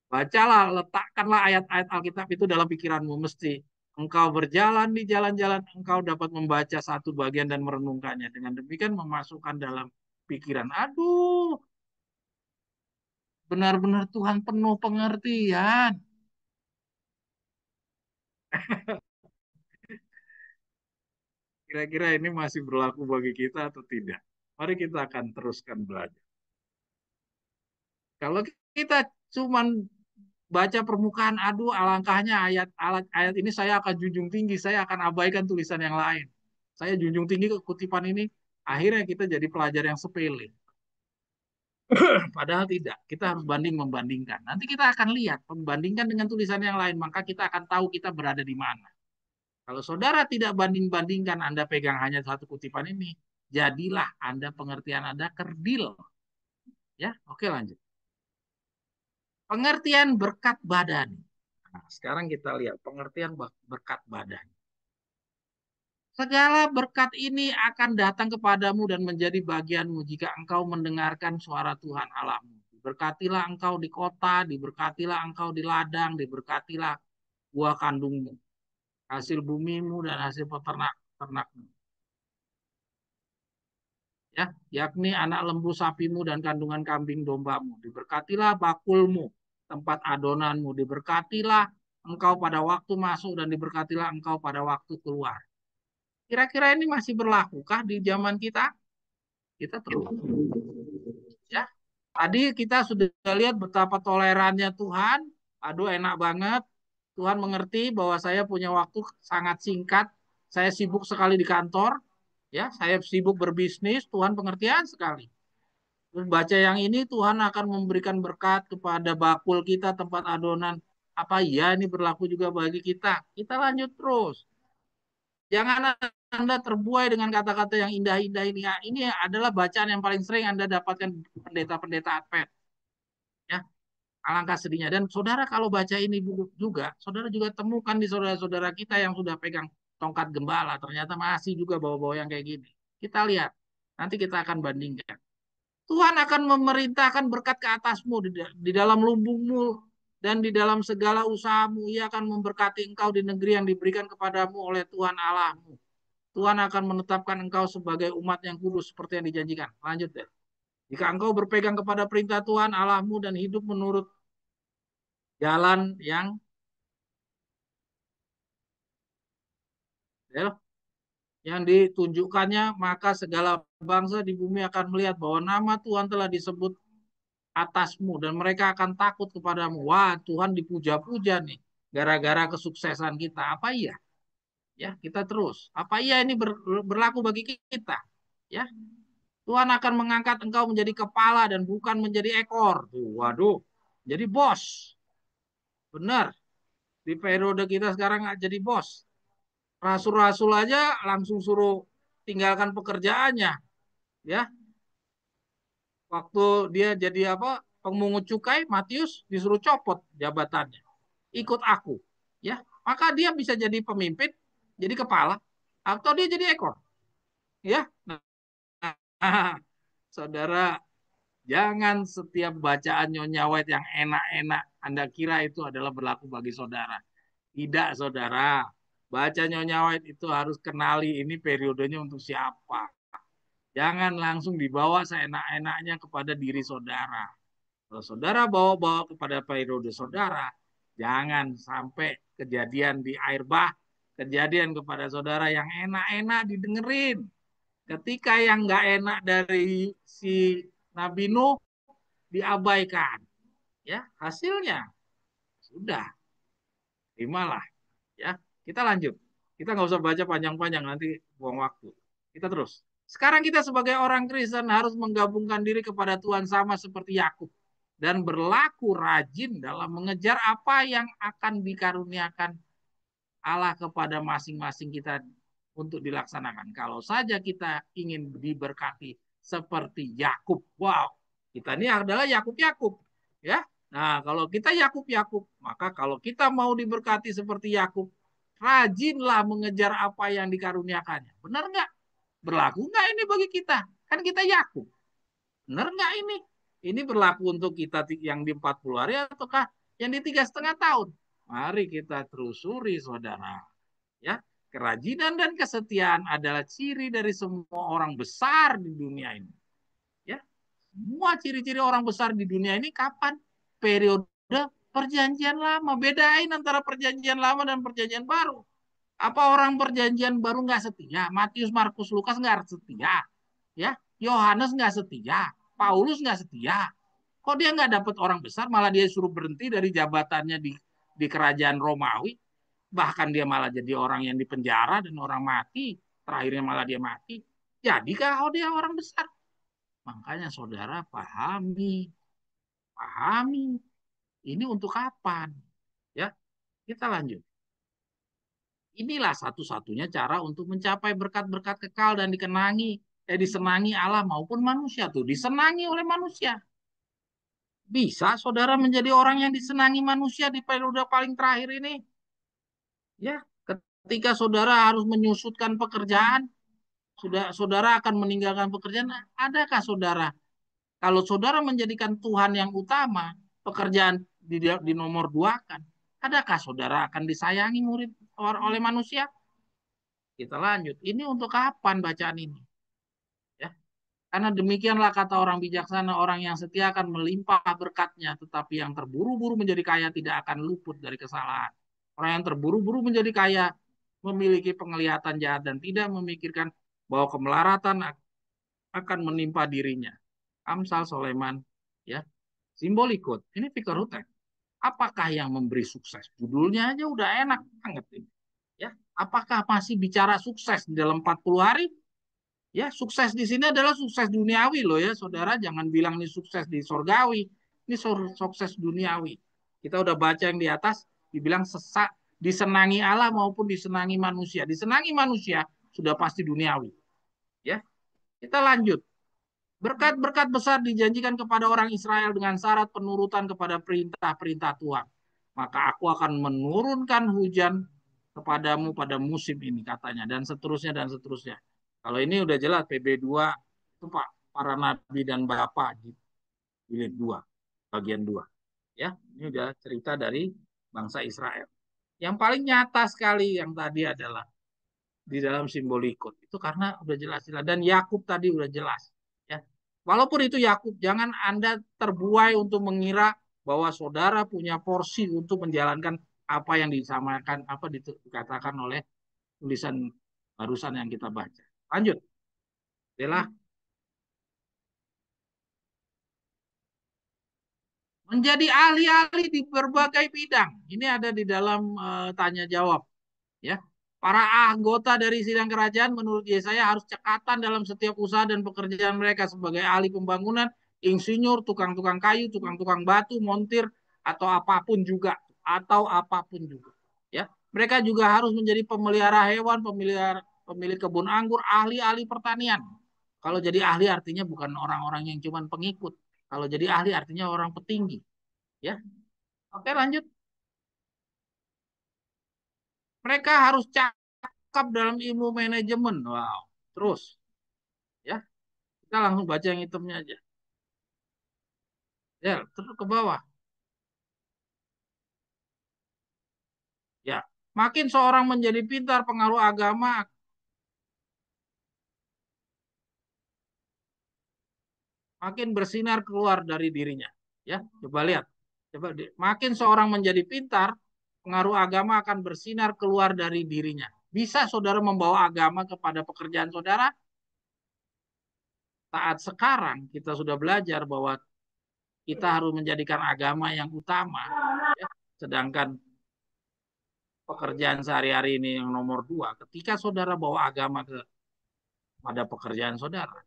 Bacalah, letakkanlah ayat-ayat Alkitab itu dalam pikiranmu. Mesti engkau berjalan di jalan-jalan, engkau dapat membaca satu bagian dan merenungkannya. Dengan demikian memasukkan dalam pikiran. Aduh, benar-benar Tuhan penuh pengertian. Kira-kira ini masih berlaku bagi kita atau tidak? Mari kita akan teruskan belajar. Kalau kita cuman baca permukaan, aduh alangkahnya ayat ini saya akan junjung tinggi, saya akan abaikan tulisan yang lain. Saya junjung tinggi ke kutipan ini, akhirnya kita jadi pelajar yang sepele. Padahal tidak, kita harus banding-membandingkan. Nanti kita akan lihat, membandingkan dengan tulisan yang lain, maka kita akan tahu kita berada di mana. Kalau saudara tidak banding-bandingkan, Anda pegang hanya satu kutipan ini, jadilah Anda pengertian Anda kerdil. Ya, oke lanjut. Pengertian berkat badan. Nah, sekarang kita lihat pengertian berkat badan. Segala berkat ini akan datang kepadamu dan menjadi bagianmu jika engkau mendengarkan suara Tuhan Allahmu. Diberkatilah engkau di kota, diberkatilah engkau di ladang, diberkatilah buah kandungmu, hasil bumimu dan hasil peternak-ternakmu. Ya, yakni anak lembu sapimu dan kandungan kambing dombamu. Diberkatilah bakulmu, tempat adonanmu. Diberkatilah engkau pada waktu masuk dan diberkatilah engkau pada waktu keluar. Kira-kira ini masih berlakukah di zaman kita? Kita terus. Ya. Tadi kita sudah lihat betapa tolerannya Tuhan. Aduh, enak banget. Tuhan mengerti bahwa saya punya waktu sangat singkat. Saya sibuk sekali di kantor. Ya, saya sibuk berbisnis. Tuhan pengertian sekali. Terus baca yang ini, Tuhan akan memberikan berkat kepada bakul kita, tempat adonan. Apa iya ini berlaku juga bagi kita? Kita lanjut terus. Jangan Anda terbuai dengan kata-kata yang indah-indah ini. Ya, ini adalah bacaan yang paling sering Anda dapatkan pendeta-pendeta Advent. Ya, alangkah sedihnya. Dan saudara kalau baca ini juga, saudara juga temukan di saudara-saudara kita yang sudah pegang tongkat gembala. Ternyata masih juga bawa-bawa yang kayak gini. Kita lihat. Nanti kita akan bandingkan. Tuhan akan memerintahkan berkat ke atasmu di dalam lumbungmu dan di dalam segala usahamu. Ia akan memberkati engkau di negeri yang diberikan kepadamu oleh Tuhan Allahmu. Tuhan akan menetapkan engkau sebagai umat yang kudus seperti yang dijanjikan. Lanjut deh. Jika engkau berpegang kepada perintah Tuhan Allahmu dan hidup menurut jalan yang ditunjukkannya, maka segala bangsa di bumi akan melihat bahwa nama Tuhan telah disebut atasmu dan mereka akan takut kepadamu. Wah, Tuhan dipuja-puja nih gara-gara kesuksesan kita. Apa iya? Ya, kita terus. Apa iya ini berlaku bagi kita? Ya. Tuhan akan mengangkat engkau menjadi kepala dan bukan menjadi ekor. Tuh, waduh. Jadi bos. Benar. Di periode kita sekarang nggak jadi bos. Rasul-rasul aja langsung suruh tinggalkan pekerjaannya. Ya. Waktu dia jadi apa? Pemungut cukai, Matius disuruh copot jabatannya. Ikut aku. Ya. Maka dia bisa jadi pemimpin, jadi kepala, atau dia jadi ekor. Ya. Nah, saudara, jangan setiap bacaan Nyonya White yang enak-enak Anda kira itu adalah berlaku bagi saudara. Tidak, saudara. Baca Nyonya White itu harus kenali ini periodenya untuk siapa. Jangan langsung dibawa seenak-enaknya kepada diri saudara. Kalau saudara bawa-bawa kepada periode saudara, jangan sampai kejadian di air bah, kejadian kepada saudara yang enak-enak didengerin. Ketika yang nggak enak dari si Nabi Nuh diabaikan, ya hasilnya sudah terimalah. Ya, kita lanjut. Kita nggak usah baca panjang-panjang nanti buang waktu. Kita terus. Sekarang kita sebagai orang Kristen harus menggabungkan diri kepada Tuhan sama seperti Yakub dan berlaku rajin dalam mengejar apa yang akan dikaruniakan Allah kepada masing-masing kita untuk dilaksanakan. Kalau saja kita ingin diberkati seperti Yakub, wow, kita ini adalah Yakub-Yakub, ya. Nah, kalau kita Yakub-Yakub, maka kalau kita mau diberkati seperti Yakub, rajinlah mengejar apa yang dikaruniakannya. Benar nggak? Berlaku nggak ini bagi kita? Kan kita Yakub. Benar nggak ini? Ini berlaku untuk kita yang di 40 hari ataukah yang di 3,5 tahun? Mari kita telusuri, saudara. Ya, kerajinan dan kesetiaan adalah ciri dari semua orang besar di dunia ini. Ya, semua ciri-ciri orang besar di dunia ini kapan? Periode perjanjian lama. Bedain antara perjanjian lama dan perjanjian baru. Apa orang perjanjian baru nggak setia? Matius, Markus, Lukas nggak setia? Ya, Yohanes nggak setia, Paulus nggak setia. Kok dia nggak dapat orang besar, malah dia suruh berhenti dari jabatannya di kerajaan Romawi. Bahkan dia malah jadi orang yang dipenjara dan orang mati. Terakhirnya malah dia mati. Jadikah dia orang besar? Makanya saudara pahami, pahami. Ini untuk kapan? Ya, kita lanjut. Inilah satu-satunya cara untuk mencapai berkat-berkat kekal dan disenangi Allah maupun manusia tuh, disenangi oleh manusia. Bisa saudara menjadi orang yang disenangi manusia di periode paling terakhir ini? Ya, ketika saudara harus menyusutkan pekerjaan, saudara akan meninggalkan pekerjaan. Adakah saudara, kalau saudara menjadikan Tuhan yang utama, pekerjaan di nomor dua kan? Adakah saudara akan disayangi murid oleh manusia? Kita lanjut. Ini untuk kapan bacaan ini? Ya. Karena demikianlah kata orang bijaksana, orang yang setia akan melimpah berkatnya, tetapi yang terburu-buru menjadi kaya tidak akan luput dari kesalahan. Orang yang terburu-buru menjadi kaya memiliki penglihatan jahat dan tidak memikirkan bahwa kemelaratan akan menimpa dirinya. Amsal Soleman, ya, simbolikut. Ini Victor Hutek. Apakah yang memberi sukses? Judulnya aja udah enak banget ini. Ya, apakah masih bicara sukses di dalam 40 hari? Ya, sukses di sini adalah sukses duniawi loh ya, saudara. Jangan bilang ini sukses di sorgawi. Ini sukses duniawi. Kita udah baca yang di atas, dibilang sesak, disenangi Allah maupun disenangi manusia. Disenangi manusia sudah pasti duniawi. Ya, kita lanjut. Berkat-berkat besar dijanjikan kepada orang Israel dengan syarat penurutan kepada perintah-perintah Tuhan. Maka aku akan menurunkan hujan kepadamu pada musim ini katanya. Dan seterusnya dan seterusnya. Kalau ini udah jelas PB2 itu Pak, para nabi dan bapak jilid 2, bagian 2. Ya, ini udah cerita dari bangsa Israel. Yang paling nyata sekali yang tadi adalah di dalam simbolikut. Itu karena udah jelas-jelas. Dan Yakub tadi udah jelas. Ya. Walaupun itu Yakub, jangan Anda terbuai untuk mengira bahwa saudara punya porsi untuk menjalankan apa yang disamakan, apa dikatakan oleh tulisan barusan yang kita baca. Lanjut. Bella. Menjadi ahli-ahli di berbagai bidang. Ini ada di dalam tanya jawab. Ya, para anggota dari sidang kerajaan menurut Yesaya harus cekatan dalam setiap usaha dan pekerjaan mereka sebagai ahli pembangunan, insinyur, tukang-tukang kayu, tukang-tukang batu, montir atau apapun juga. Ya, mereka juga harus menjadi pemelihara hewan, pemilik kebun anggur, ahli-ahli pertanian. Kalau jadi ahli artinya bukan orang-orang yang cuma pengikut. Kalau jadi ahli artinya orang petinggi. Ya, oke lanjut. Mereka harus cakap dalam ilmu manajemen. Wow. Terus, ya, kita langsung baca yang hitamnya aja. Ya, terus ke bawah. Ya, makin seorang menjadi pintar, pengaruh agama makin bersinar keluar dari dirinya. Ya, coba lihat. Makin seorang menjadi pintar, pengaruh agama akan bersinar keluar dari dirinya. Bisa saudara membawa agama kepada pekerjaan saudara? Saat sekarang kita sudah belajar bahwa kita harus menjadikan agama yang utama. Ya. Sedangkan pekerjaan sehari-hari ini yang nomor 2, ketika saudara bawa agama pada pekerjaan saudara,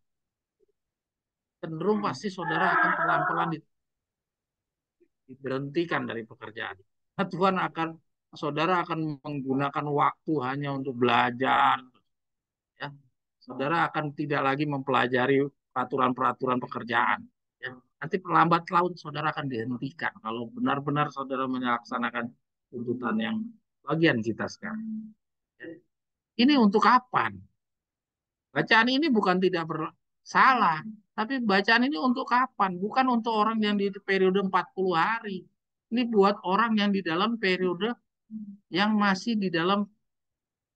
cenderung pasti saudara akan pelan-pelan diberhentikan dari pekerjaan. Nah, saudara akan menggunakan waktu hanya untuk belajar. Ya. Saudara akan tidak lagi mempelajari peraturan-peraturan pekerjaan. Ya. Nanti lambat laun saudara akan dihentikan kalau benar-benar saudara melaksanakan tuntutan yang bagian kita sekarang. Ya. Ini untuk kapan? Bacaan ini bukan tidak bersalah, tapi bacaan ini untuk kapan? Bukan untuk orang yang di periode 40 hari. Ini buat orang yang di dalam periode yang masih di dalam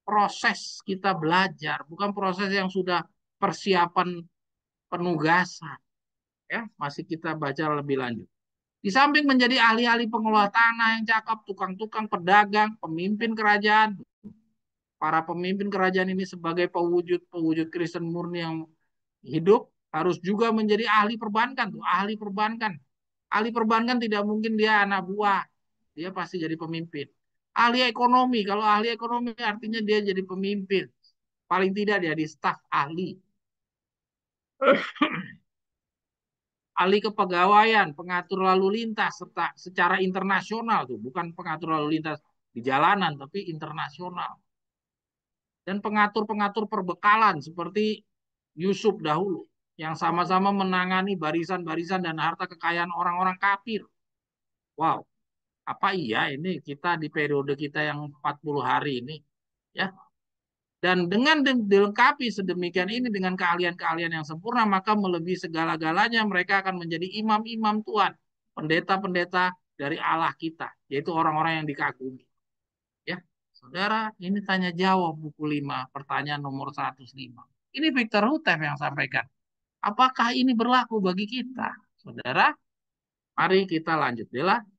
proses kita belajar, bukan proses yang sudah persiapan penugasan. Ya, masih kita baca lebih lanjut. Di samping menjadi ahli-ahli pengelola tanah yang cakap, tukang-tukang, pedagang, pemimpin kerajaan, para pemimpin kerajaan ini sebagai pewujud Kristen murni yang hidup harus juga menjadi ahli perbankan tuh, ahli perbankan. Ahli perbankan tidak mungkin dia anak buah, dia pasti jadi pemimpin. Ahli ekonomi, kalau ahli ekonomi artinya dia jadi pemimpin. Paling tidak dia di staf ahli. Ahli kepegawaian, pengatur lalu lintas serta secara internasional tuh, bukan pengatur lalu lintas di jalanan tapi internasional. Dan pengatur-pengatur perbekalan seperti Yusuf dahulu yang sama-sama menangani barisan-barisan dan harta kekayaan orang-orang kafir. Wow, apa iya ini kita di periode kita yang 40 hari ini ya. Dan dengan dilengkapi sedemikian ini dengan keahlian-keahlian yang sempurna, maka melebihi segala-galanya mereka akan menjadi imam-imam Tuhan, pendeta-pendeta dari Allah kita, yaitu orang-orang yang dikagumi. Ya, saudara, ini tanya jawab buku 5, pertanyaan nomor 105. Ini Victor Hutef yang sampaikan. Apakah ini berlaku bagi kita? Saudara, mari kita lanjut. Bella.